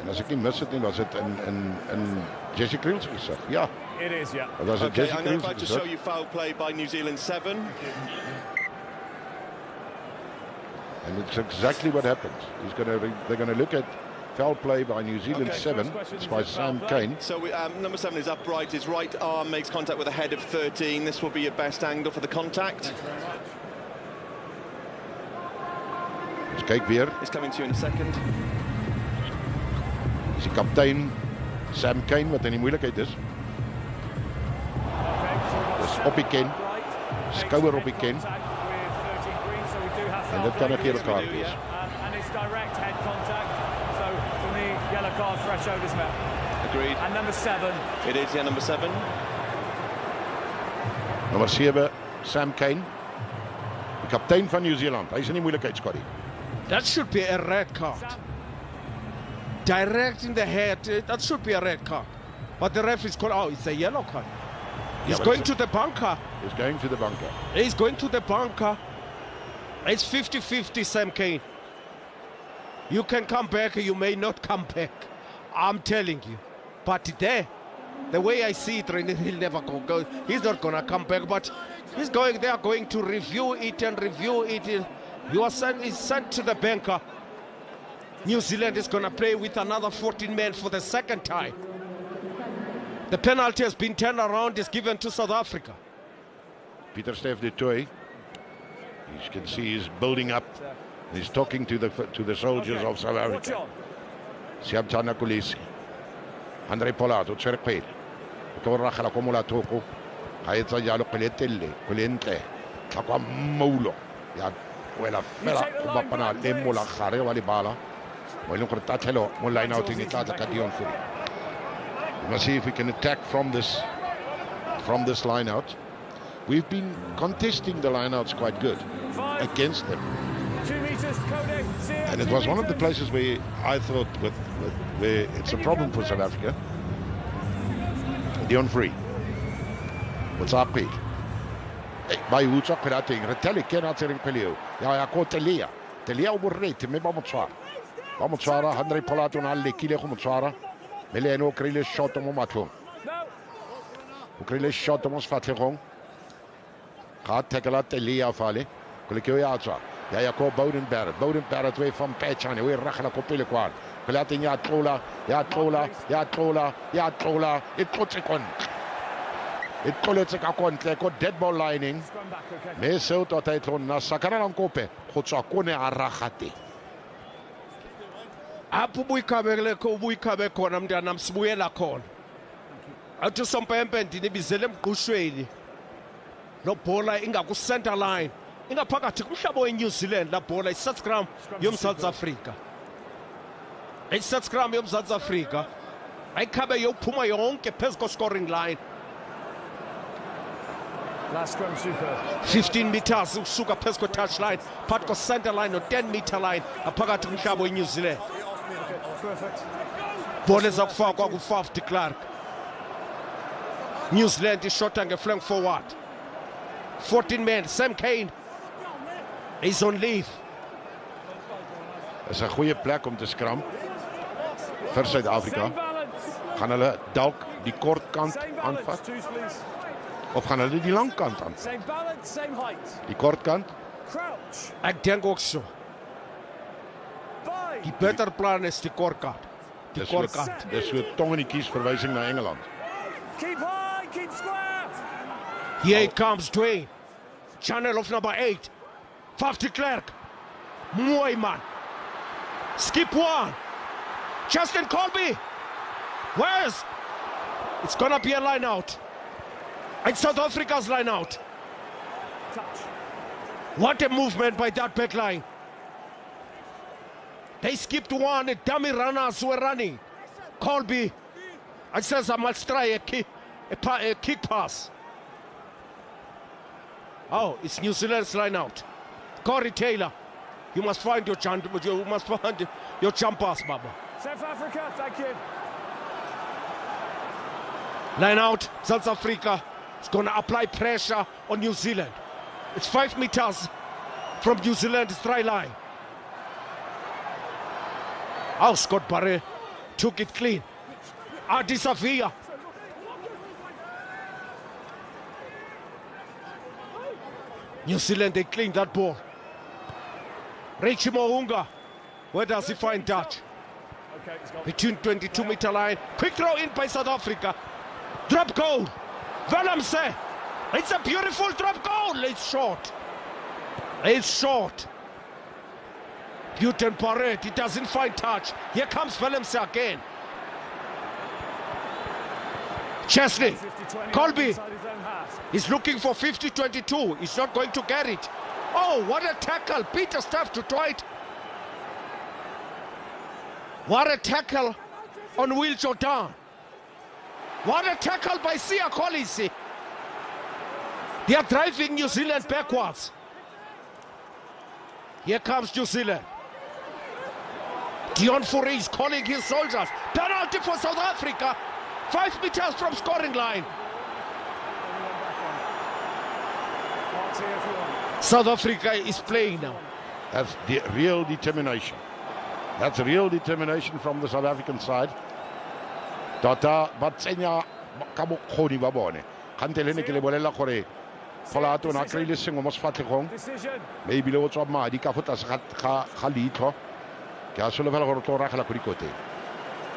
En as ek nie mis het nie, was dit in Jesse Kriel se gesig. Ja. It is, yeah. Okay, I'm going to show you foul play by New Zealand 7. And it's exactly what happens. They're going to look at foul play by New Zealand 7. It's by Sam Cane. So number 7 is upright. His right arm makes contact with the head of 13. This will be your best angle for the contact. Let's kyk weer. It's coming to you in a second. Dis die kaptein Sam Cane wat in die moeilikheid is. Dis op die ken. Skouer op die ken. En dit kan 'n gele kaart wees. And it's direct head contact. So for me, yellow card threshold is met. Agreed. And number 7. It is, yeah, number 7. Nommer 7, Sam Cane. Die kaptein van New Zealand. Hy's in die moeilikheid, Scotty. That should be a red card. Direct in the head, that should be a red card. But the ref is called, oh, it's a yellow card. He's going to the bunker. He's going to the bunker. He's going to the bunker. It's 50-50, Sam Cane. You can come back, you may not come back. I'm telling you. But there, the way I see it, he'll never go. He's not going to come back, but he's going, they are going to review it and review it. He's sent to the bunker. New Zealand is going to play with another 14 men for the second time. The penalty has been turned around, is given to South Africa. Pieter Steph du Toit. You can see he's building up. He's talking to the soldiers of South Africa. Siya Collins. Henry Pollard, Otserpel. Korrakhala komula toko. Ha etsa jalo kweletelle, kwelentle. Tlhakwa moulo. Ya wela fela go bapana le mola gare wa lebala. Mo ile gore tatlhelo mo line out in tla ka Dion Fury. We must see if we can attack from this line out. We've been contesting the lineouts quite good against them. 2 meters, Cody. And it was one of the places where I thought where it's a problem for South Africa. Dion Free. What's up, Pete? By who's up with that thing? Retelli cannot say Pelio. Ja, ko Telia. Telia oborrete, me vamos a Vamos a Henry Pollard on alle kile come tswara. Meleno krile shot mo matlo. Krile shot mo sfatlego. Gaat tackle Telia fale. Kulikio ya tswa. Ja ko Boudenberg 2 van Pechane. Hoe ragla ko pele kwar. Pelati ya trola. It puts it on. It collets a kontle ko dead ball lining. Me se tot hy ton na sakana lang kope. Khotsa kone aragate. Apho buyikhabele ko buyikhabe khona mntana msibuyela khona. Athi sompempe ndini bizele emgqushweni. Lo bhola ingaku center line. Ingaphakathi kumhlabo weNew Zealand la bhola isat scrum yomSouth Africa. Isat scrum yomSouth Africa. Ayikhabe yophuma yonke phezulu ko scoring line. Last scrum super. 15 meters ukusuka phezulu ko touchline, phakathi ko center line no 10 meter line aphakathi kumhlabo weNew Zealand. Perfect. Ball ezakufakwa ku-Faf de Klerk. New Zealand is shot and flank forward. 14 men. Sam Cane is on leave. is 'n goeie plek om te skram vir Suid-Afrika. Gaan hulle dalk die kort kant aanvat of gaan hulle die lang kant aanvat? Die kort kant? Ek dink ook so. Die beter plan is die kort kant. Die kort kant. Dis so tong in die kies verwysing na Engeland. Keep high, keep square. Here it comes, Dwayne. Channel of number 8. 50 Clerk. Mooi man. Skip one. Justin Colby. Where's? It's gonna be a line out. It's South Africa's line out. Touch. What a movement by that back line. They skipped one, dummy runners were running. Colby, it says I must try a kick pass. Oh, it's New Zealand's line out. Corey Taylor, you must find your jump pass, Baba. South Africa, thank you. Line out, South Africa is going to apply pressure on New Zealand. It's 5 meters from New Zealand's try line. Oh, Scott Barre took it clean. Adi Savia. New Zealand, they cleaned that ball. Richie Mo'unga, where does he find that? Between 22-meter line. Quick throw in by South Africa. Drop goal. Willemse. It's a beautiful drop goal. It's short. It's short. Buiten Barrett, he doesn't find touch. Here comes Willemse again. Chesley. Colby. He's looking for 50-22. He's not going to get it. Oh, what a tackle. Peter Staff to Dwight. What a tackle on Will Jordan. What a tackle by Sia Collins. They are driving New Zealand backwards. Here comes New Zealand. Dion Fourie is calling his soldiers. Penalty for South Africa. 5 meters from scoring line. South Africa is playing now. That's the real determination. That's real determination from the South African side. Data batsenya kabo khoni ba bone. Khantelene ke le bolela gore Folato na kry le sengwe mo sefatlhegong. Maybe le o tswa madi ka fota se ga litho. Ke a solofela gore tlo ragela go dikoteng.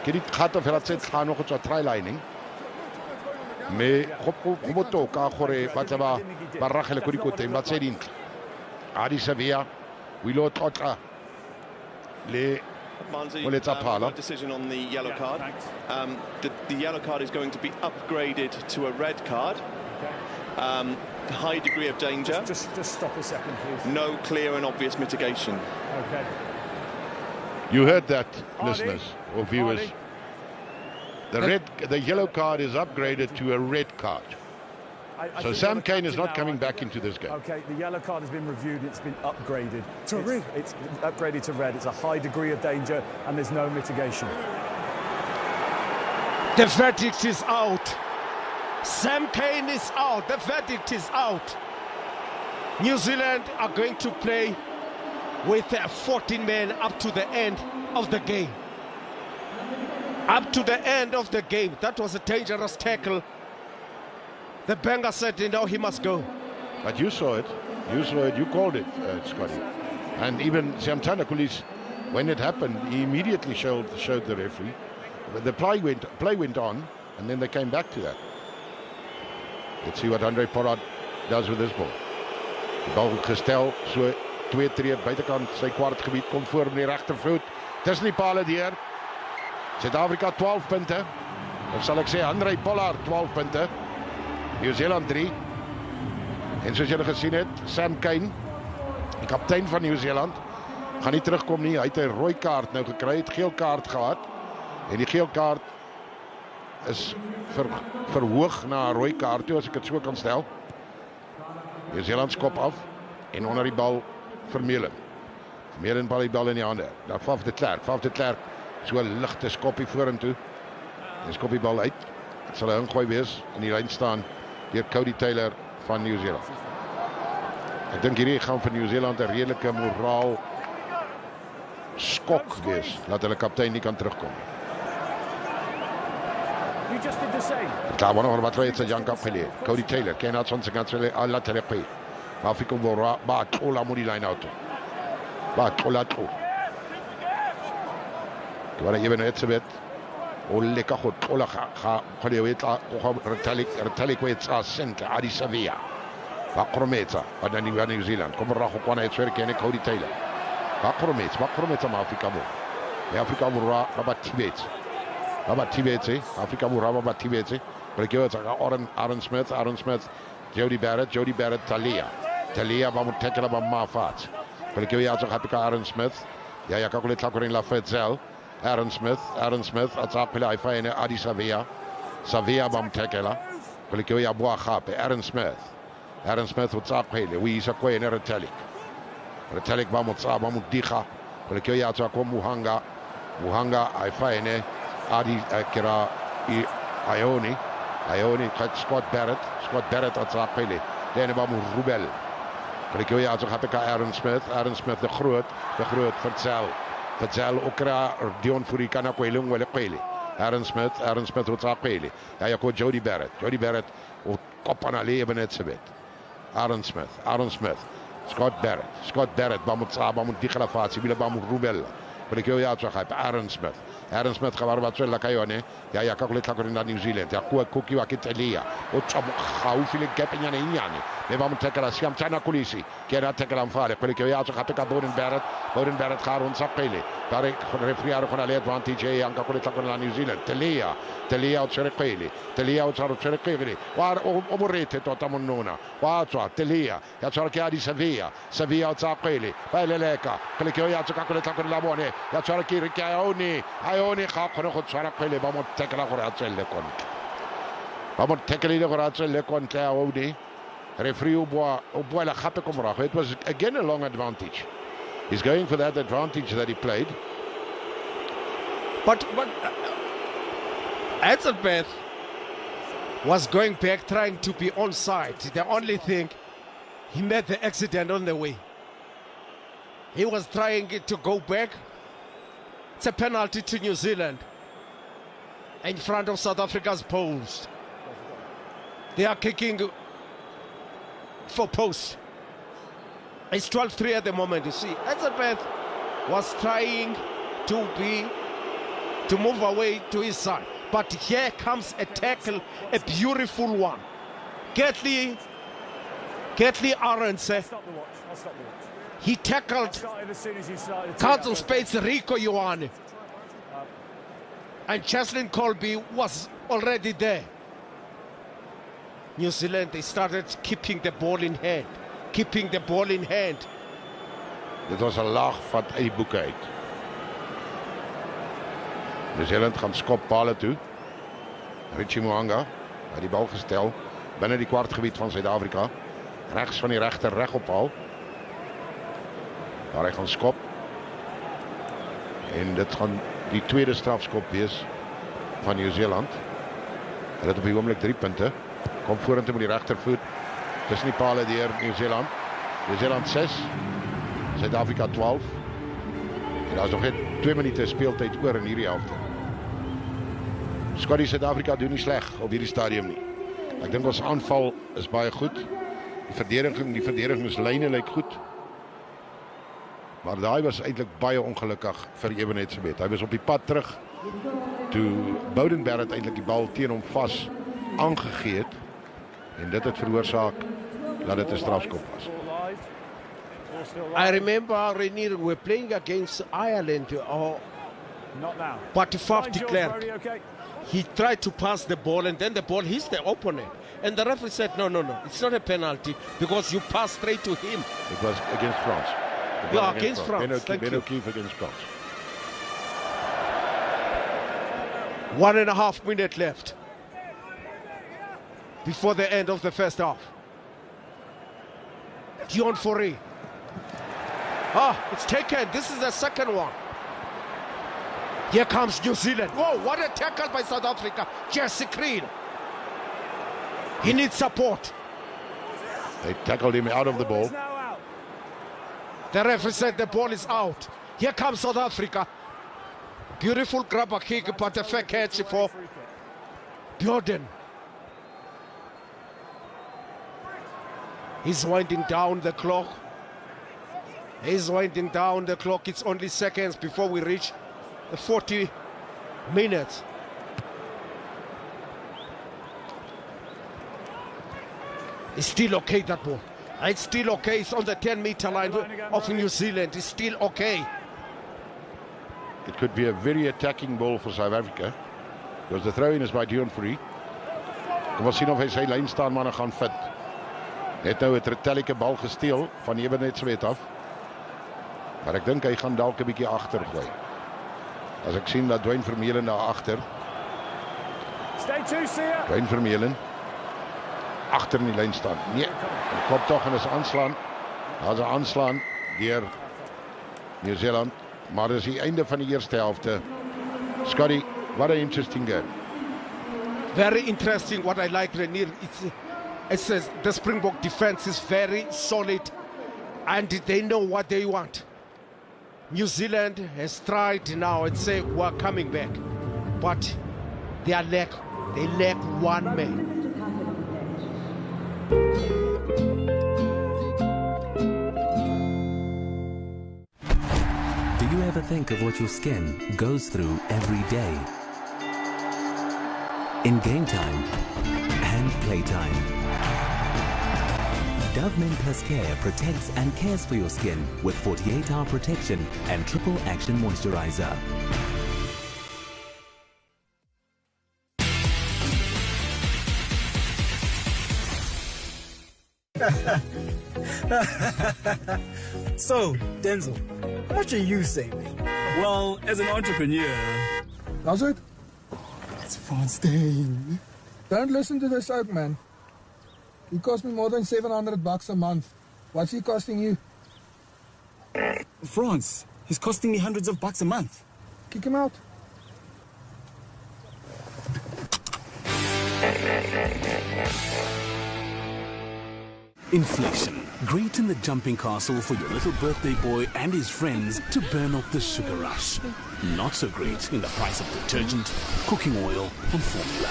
Ke dikgato fela tse tlhano go tswa try lining. Me go botoka gore ba tla ba ragele go dikoteng ba tse dintle. Adi Savia we lo tlotla le Manzi, decision on the yellow card. The yellow card is going to be upgraded to a red card. High degree of danger. Just stop a second, please. No clear and obvious mitigation. Okay. You heard that, listeners or viewers. The yellow card is upgraded to a red card. So Sam Cane is not coming back into this game. Okay, the yellow card has been reviewed. It's been upgraded to red. It's upgraded to red. It's a high degree of danger, and there's no mitigation. The verdict is out. Sam Cane is out. The verdict is out. New Zealand are going to play with 14 men up to the end of the game. Up to the end of the game. That was a dangerous tackle. The banger said, you know, he must go. But you saw it. You saw it. You called it, Scotty. And even Siamtana Kulis, when it happened, he immediately showed the referee. But the play went on, and then they came back to that. Let's see what Andre Pollard does with this ball. Die bal gestel, so 2 tree buitekant sy kwartgebied kom voor met die regtervoet. Tussen die pale deur. Suid-Afrika 12 punte. Of sal ek sê Andre Pollard 12 punte. New Zealand 3. En soos julle gesien het, Sam Cane, die kaptein van New Zealand, gaan nie terugkom nie. Hy het 'n rooi kaart nou gekry, het geel kaart gehad. En die geel kaart is verhoog na 'n rooi kaart toe, as ek dit so kan stel. New Zealand skop af en onder die bal Vermeulen. Vermeulen bal die bal in die hande. Dan Faf de Klerk. Faf de Klerk so 'n ligte skoppie vorentoe. En skop die bal uit. Dit sal 'n ingooi wees in die lyn staan deur Cody Taylor van New Zealand. Ek dink hierdie gaan vir New Zealand 'n redelike moraal skok wees dat hulle kaptein nie kan terugkom. You just did the same. Daar word nog wat reeds Jan Kap gelê. Cody Taylor, ken dat ons gaan sê laat hulle play. Maar Afrika word ba ola moet die line out. Ba ola toe. Waar jy net se wet. Lekker goed. Ola gaan jy weet retalik weet sent Addis Ababa. Bakrometa, wat dan die New Zealand. Kom reg op wanneer jy ken Cody Taylor. Bakrometa maar Afrika word. Ja Afrika word rabat Tibet. Rabat Tibet, Afrika word rabat Tibet. But you Aaron Smith, Jody Barrett, Talia vamos tackle ba Mafat. But you also have Aaron Smith. Ja calculate tackling la Fetzel. Aaron Smith, atsapela ifine Addis Ababa. Savia bam tackle. But you ya boa khape Aaron Smith utsapele. We is a kwena Retalik vamos diga. But you ya kom Muhanga ifine Adi kira Ioni Scott Barrett atsapele. Dan vamos Rubel. But you ya have Aaron Smith de groot Verzel okra Dion Furikana kwelung wele kwele. Aaron Smith utsapele. Ja ko Jody Barrett o kopana lebe net se bet. Aaron Smith. Scott Barrett vamos digrafasie bila vamos Rubel. But you ya Aaron Smith gabar wat la kayone. Ja calculate na New Zealand. Ja koki wa Italia. O tsamu khau file gap nyane. Ne vamos tackle siam tana kulisi. Kera tackle amfale. But you ya ka Boden Barrett gaan ons sapele. Daar referee gaan alle advantage en calculate na New Zealand. Telia utsarepele. Waar omorete tot amonona. Waar Telia. Ja tsarke Addis Ababa utsapele. Baileleka. But you ya calculate la bone. Ja tsarke Ioni ga khona tsara pele ba mo tekela gore a tselle kontle. Ba mo tekelile gore a tselle kontle a Odi. Referee o boa la gape kom morago. It was again a long advantage. He's going for that advantage that he played. But Elizabeth was going back trying to be onside. The only thing, he made the accident on the way. He was trying to go back. It's a penalty to New Zealand in front of South Africa's post. They are kicking for post. It's 12-3 at the moment, you see. Elizabeth was trying to move away to his side. But here comes a tackle, a beautiful one. Gately Arons. I'll stop the watch. He tackled Council Spade's Rico Ioane. And Cheslin Colby was already there. New Zealand, they started keeping the ball in hand. Dit was 'n laag van uit die boeke uit. New Zealand gaan skop pale toe. Richie Mo'unga het die bal gestel binne die kwartgebied van Suid-Afrika. Regs van die regter reg op paal. Waar hy gaan skop. En dit gaan die tweede strafskop wees van New Zealand. Hulle het op die oomblik 3 punte. Kom vorentoe met die regtervoet. Tussen die pale deur New Zealand. New Zealand 6. Suid-Afrika 12. En daar is nog net 2 minute speeltyd oor in hierdie helfte. Scotty, Suid-Afrika doen nie sleg op hierdie stadium nie. Ek dink ons aanval is baie goed. Die verdedigingslyne lyk goed. Maar daai was eintlik baie ongelukkig vir Ebenet Sebet. Hy was op die pad terug toe Boden Barrett eintlik die bal teen hom vas aangegee het en dit het veroorsaak dat dit 'n strafskop was. I remember Renier were playing against Ireland Not now. but Faf Fine, George, declared Brody, okay. he tried to pass the ball and then the ball hits the opponent. And the referee said, no, it's not a penalty because you pass straight to him. It was against France. Yeah, against France. Thank Ben you. O'Keefe against France. 1.5 minutes left before the end of the first half. Dion Forey. It's taken. This is the second one. Here comes New Zealand. Whoa, what a tackle by South Africa. Jesse Crean. He needs support. They tackled him out of the ball. The referee said the ball is out. Here comes South Africa. Beautiful grabber kick, but a fair catch for Bjordan. He's winding down the clock. He's winding down the clock. It's only seconds before we reach the 40 minutes. It's still okay, that ball. It's still okay. It's on the 10-meter line of New Zealand. It's still okay. It could be a very attacking ball for South Africa, because the throw-in is by Dion Fourie. Kom ons sien of hy sy lyn staan manne gaan vind. Net nou het Retalike bal gesteel van Ebenet Swet af. Maar ek dink hy gaan dalk 'n bietjie agter gooi. As ek sien dat Dwayne Vermeulen daar agter. Dwayne Vermeulen agter in die lyn staan. Nee, hy kom tog en is aanslaan. Daar's 'n aanslaan deur New Zealand. Maar dis die einde van die eerste helfte. Scotty, what an interesting game. Very interesting. What I like, Renier, it says the Springbok defense is very solid and they know what they want. New Zealand has tried now and say we're coming back, but they lack one man. Do you ever think of what your skin goes through every day? In game time and playtime. Dove Men Plus Care protects and cares for your skin with 48-hour protection and triple action moisturizer. So, Denzel, how much are you saving? Well, as an entrepreneur... How's it? It's Fonstein. Don't listen to this oak, man. He cost me more than $700 a month. What's he costing you? France, he's costing me hundreds of bucks a month. Kick him out. Inflation. Great in the jumping castle for your little birthday boy and his friends to burn off the sugar rush. Not so great in the price of detergent, cooking oil and formula.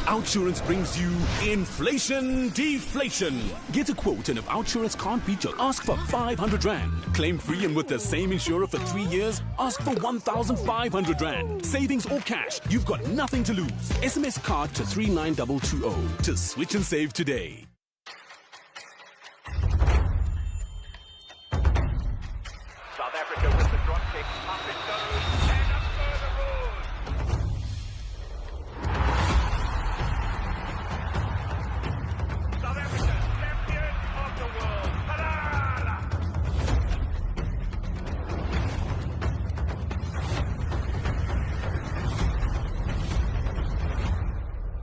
Outsurance brings you inflation deflation. Get a quote, and if Outsurance can't beat you, ask for 500 Rand. Claim free, and with the same insurer for 3 years, ask for 1,500 Rand. Savings or cash, you've got nothing to lose. SMS card to 39220 to switch and save today. South Africa with the drop kick, up it goes, and up further roars. South Africa, champion of the world. Halala!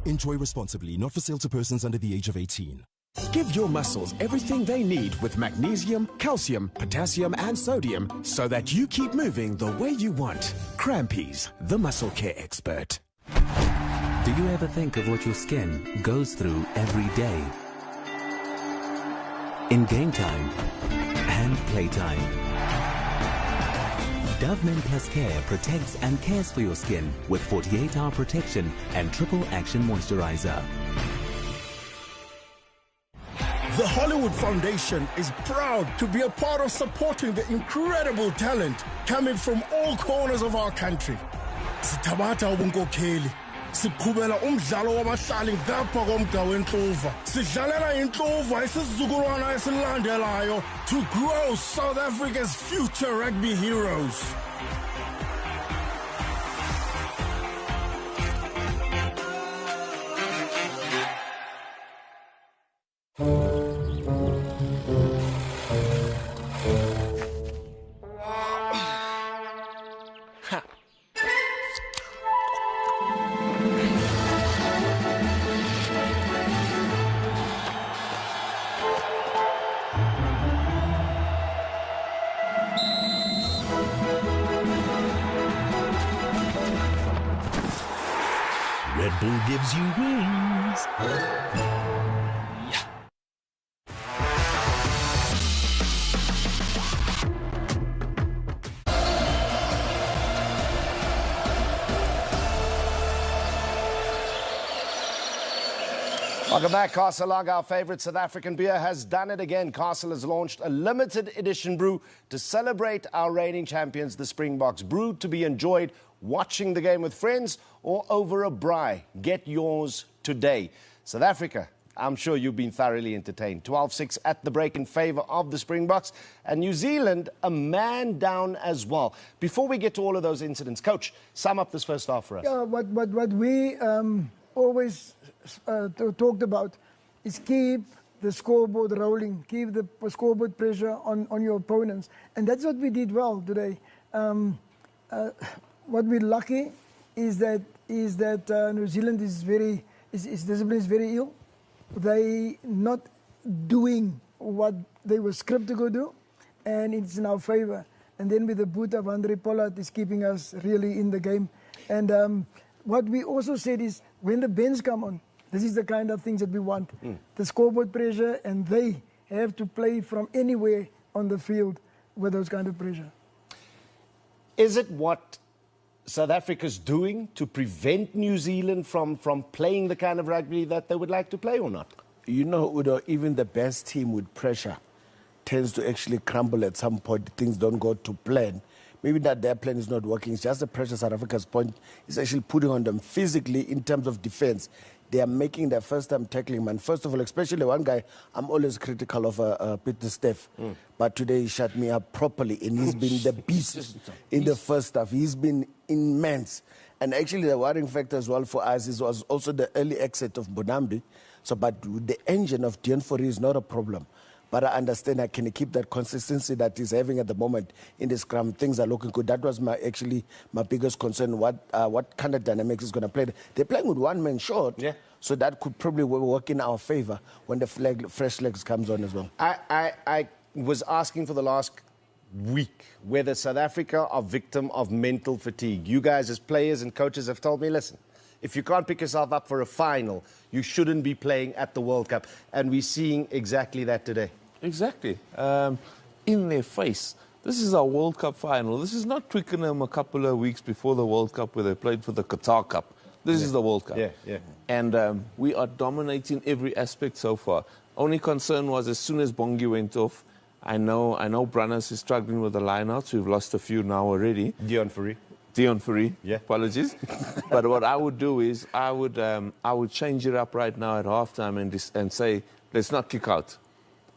Enjoy responsibly, not for sale to persons under the age of 18. Give your muscles everything they need with magnesium, calcium, potassium, and sodium so that you keep moving the way you want. Crampies, the muscle care expert. Do you ever think of what your skin goes through every day? In game time and playtime. Dove Men Plus Care protects and cares for your skin with 48-hour protection and triple action moisturizer. The Hollywood Foundation is proud to be a part of supporting the incredible talent coming from all corners of our country. Sithabatha ubunkokheli, siqhubela umdlalo wabahlali ngapha komga weNtluva. Sidlalela iNtluva isizukulwana esilandelayo to grow South Africa's future rugby heroes. Red Bull gives you wings. Welcome back. Castle Lager, our favourite South African beer, has done it again. Castle has launched a limited edition brew to celebrate our reigning champions, the Springboks. Brewed to be enjoyed watching the game with friends or over a braai. Get yours today. South Africa, I'm sure you've been thoroughly entertained. 12-6 at the break in favour of the Springboks. And New Zealand, a man down as well. Before we get to all of those incidents, Coach, sum up this first half for us. Yeah, what we always talked about is keep the scoreboard rolling, keep the scoreboard pressure on your opponents. And that's what we did well today. What we're lucky is that New Zealand is discipline is very ill. They not doing what they were scripted to go do, and it's in our favour. And then with the boot of Andre Pollard is keeping us really in the game. And what we also said is when the bench come on, this is the kind of things that we want. The scoreboard pressure, and they have to play from anywhere on the field with those kind of pressure. Is it what South Africa's doing to prevent New Zealand from playing the kind of rugby that they would like to play or not? You know, Udo, even the best team with pressure tends to actually crumble at some point. Things don't go to plan. Maybe that their plan is not working. It's just the pressure South Africa's point is actually putting on them physically in terms of defense. They are making their first time tackling, man. First of all, especially one guy, I'm always critical of Peter Steff. But today he shut me up properly, and he's been the beast in the first half. He's been immense. And actually the worrying factor as well for us was also the early exit of Bonambi. So, but the engine of Deon Fourie is not a problem. But I understand I can keep that consistency that he's having at the moment in the scrum. Things are looking good. That was my biggest concern. What kind of dynamics is going to play? They're playing with one man short, so that could probably work in our favour when the fresh legs comes on as well. I was asking for the last week whether South Africa are victim of mental fatigue. You guys as players and coaches have told me, listen, if you can't pick yourself up for a final, you shouldn't be playing at the World Cup. And we're seeing exactly that today. Exactly. In their face. This is our World Cup final. This is not Twickenham a couple of weeks before the World Cup where they played for the Qatar Cup. This is the World Cup. And we are dominating every aspect so far. Only concern was as soon as Bongi went off, I know Brannis is struggling with the lineouts. We've lost a few now already. Deon Fourie. Apologies. But what I would do is I would change it up right now at halftime and say, let's not kick out.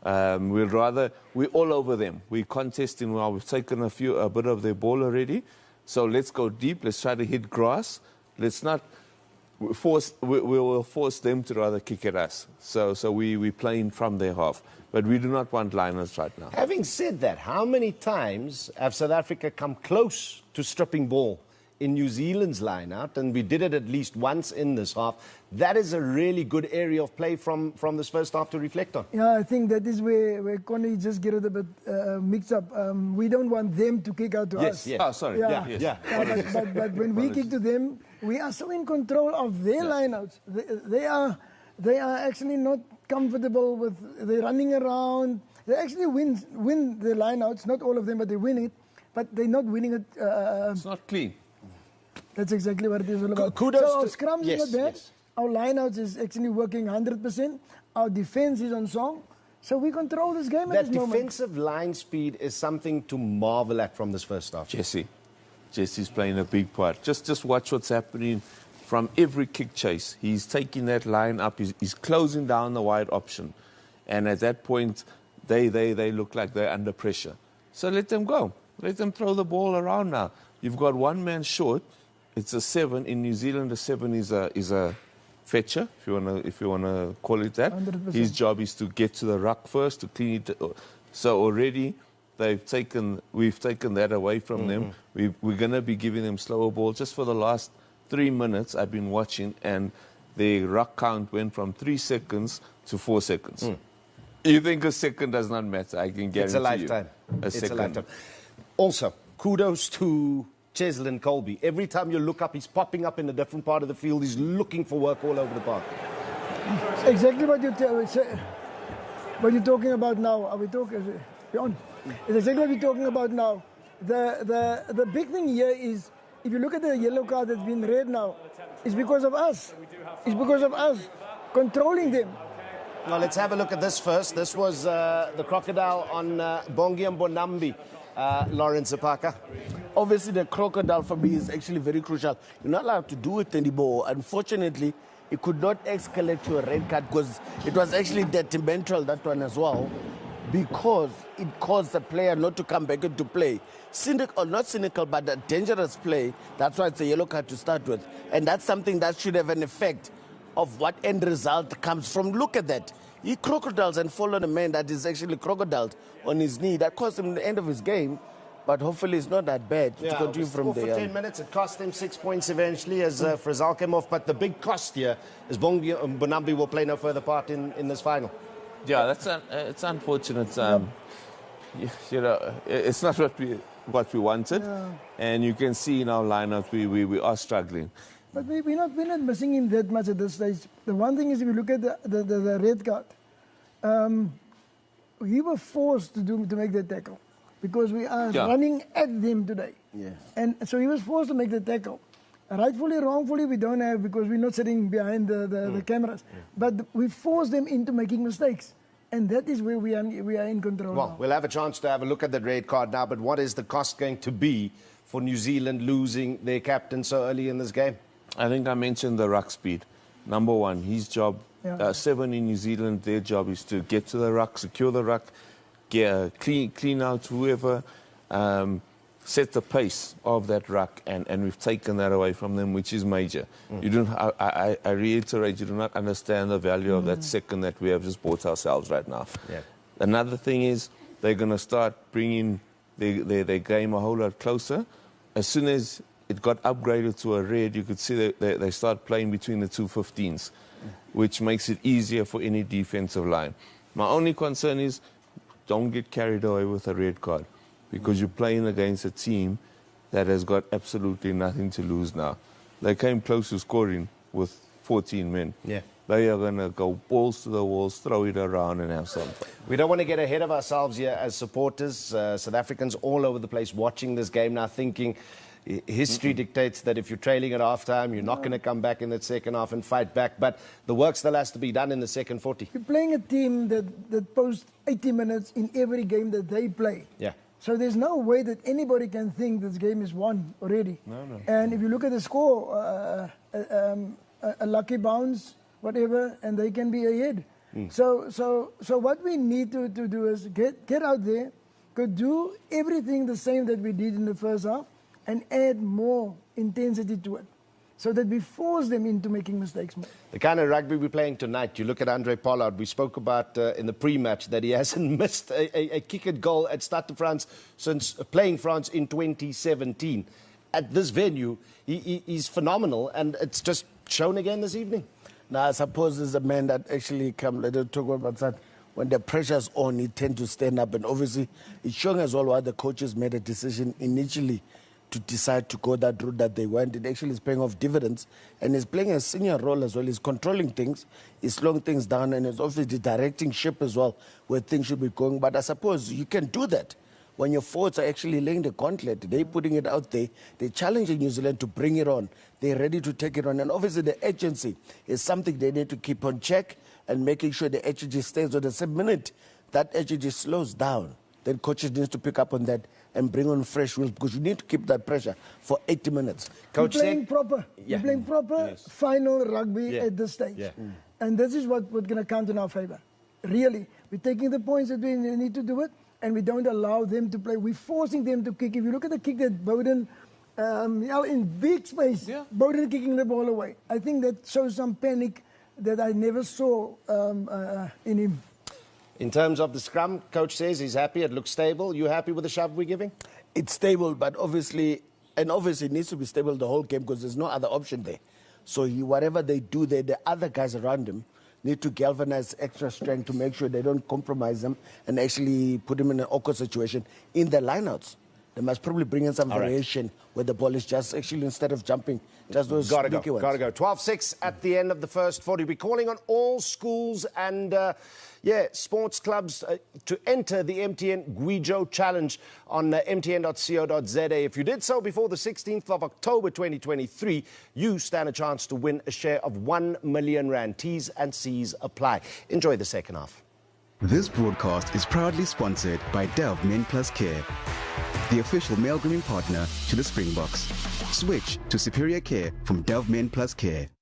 We're all over them. We're contesting well. We've taken a bit of their ball already. So let's go deep. Let's try to hit grass. Let's not force. We will force them to rather kick at us. So we're playing from their half. But we do not want liners right now. Having said that, how many times have South Africa come close to stripping ball in New Zealand's line-out? And we did it at least once in this half. That is a really good area of play from this first half to reflect on. Yeah, I think that is where Connie just get it a bit mixed up. We don't want them to kick out to us. Oh, sorry. But when we kick to them, we are so in control of their line-outs. They are actually not comfortable with, they're running around. They actually win the line-outs, not all of them, but they win it. But they're not winning it. It's not clean. That's exactly what it is all about. Kudos so our to, scrums is not bad. Our lineouts is actually working 100%. Our defense is on song. So we control this game at this moment. That defensive line speed is something to marvel at from this first half. Jesse's playing a big part. Just watch what's happening from every kick chase. He's taking that line up. He's closing down the wide option. And at that point, they look like they're under pressure. So let them go. Let them throw the ball around now. You've got one man short. It's a 7. In New Zealand, a 7 is a fetcher, if you wanna call it that. 100%. His job is to get to the ruck first, to clean it. So already we've taken that away from them. We're going to be giving them slower ball. Just for the last 3 minutes, I've been watching, and the ruck count went from 3 seconds to 4 seconds. You think a second does not matter? I can guarantee you. It's a lifetime. It's a lifetime. Also, kudos to Cheslin Colby. Every time you look up, he's popping up in a different part of the field. He's looking for work all over the park. Exactly what you're talking about now. Are we talking? It's exactly what we're talking about now. The big thing here is, if you look at the yellow card that's been red now, it's because of us. It's because of us. controlling them. Well, let's have a look at this first. This was the crocodile on Bongi Mbonambi, Lawrence Apaka. Obviously, the crocodile for me is actually very crucial. You're not allowed to do it anymore. Unfortunately, it could not escalate to a red card because it was actually detrimental, that one as well, because it caused the player not to come back into play. Cynical, or not cynical, but a dangerous play. That's why it's a yellow card to start with. And that's something that should have an effect of what end result comes from. Look at that. He crocodiles and fall on a man that is actually crocodiled on his knee. That cost him the end of his game. But hopefully it's not that bad to continue from there. For 10 minutes, it cost them 6 points eventually as Frizal came off. But the big cost here is Bonambi will play no further part in this final. Yeah, it's unfortunate. You know, it's not what we wanted. Yeah. And you can see in our lineup we are struggling. But we're not missing him that much at this stage. The one thing is, if you look at the red card, we were forced to make the tackle because we are running at them today. Yeah. And so he was forced to make the tackle. Rightfully, wrongfully, we don't have, because we're not sitting behind the cameras. But we force them into making mistakes. And that is where we are in control. Well, now. We'll have a chance to have a look at the red card now, but what is the cost going to be for New Zealand losing their captain so early in this game? I think I mentioned the ruck speed. Number one, his job, 7 in New Zealand, their job is to get to the ruck, secure the ruck, clean out whoever, set the pace of that ruck, and we've taken that away from them, which is major. You don't. I reiterate, you do not understand the value of that second that we have just bought ourselves right now. Yeah. Another thing is they're going to start bringing their game a whole lot closer. As soon as it got upgraded to a red, you could see that they start playing between the two 15s, which makes it easier for any defensive line. My only concern is don't get carried away with a red card, because you're playing against a team that has got absolutely nothing to lose now. They came close to scoring with 14 men. Yeah. They are going to go balls to the walls, throw it around and have some fun. We don't want to get ahead of ourselves here as supporters. South Africans all over the place watching this game now, thinking history dictates that if you're trailing at half-time, you're not going to come back in that second half and fight back. But the work still has to be done in the second 40. You're playing a team that posts 80 minutes in every game that they play. Yeah. So there's no way that anybody can think this game is won already. No. And if you look at the score, a lucky bounce, whatever, and they can be ahead. So what we need to do is get out there, could do everything the same that we did in the first half, and add more intensity to it, so that we force them into making mistakes more. The kind of rugby we're playing tonight, you look at Andre Pollard, we spoke about in the pre-match that he hasn't missed a kick at goal at Stade de France since playing France in 2017. At this venue, he's phenomenal, and it's just shown again this evening. Now, I suppose there's a man that actually let us talk about that. When the pressure's on, he tends to stand up, and obviously it's showing as well why the coaches made a decision initially to decide to go that route that they went. It actually is paying off dividends, and he's playing a senior role as well. He's controlling things, he's slowing things down, and he's obviously directing ship as well where things should be going. But I suppose you can do that when your forwards are actually laying the gauntlet. They're putting it out there. They're challenging New Zealand to bring it on. They're ready to take it on. And obviously the urgency is something they need to keep on check, and making sure the urgency stays on. The minute that urgency slows down, then coaches need to pick up on that and bring on fresh wheels, because you need to keep that pressure for 80 minutes. Coach, you're playing proper. You're playing proper final rugby at this stage. Yeah. And this is what's going to count in our favor. Really, we're taking the points that we need to do it, and we don't allow them to play. We're forcing them to kick. If you look at the kick that Bowden, in big space, Bowden kicking the ball away. I think that shows some panic that I never saw in him. In terms of the scrum, coach says he's happy, it looks stable. You happy with the shove we're giving? It's stable, but obviously it needs to be stable the whole game, because there's no other option there. So whatever they do there, the other guys around him need to galvanize extra strength to make sure they don't compromise them and actually put him in an awkward situation in the lineouts. They must probably bring in some variation where the ball is just actually, instead of jumping, just those Gotta sneaky go. ones. Gotta go. 12-6 at the end of the first 40. We're calling on all schools and sports clubs to enter the MTN Guijo Challenge on mtn.co.za. If you did so before the 16th of October 2023, you stand a chance to win a share of 1 million rand. T's and C's apply. Enjoy the second half. This broadcast is proudly sponsored by Dove Men Plus Care, the official male grooming partner to the Springboks. Switch to superior care from Dove Men Plus Care.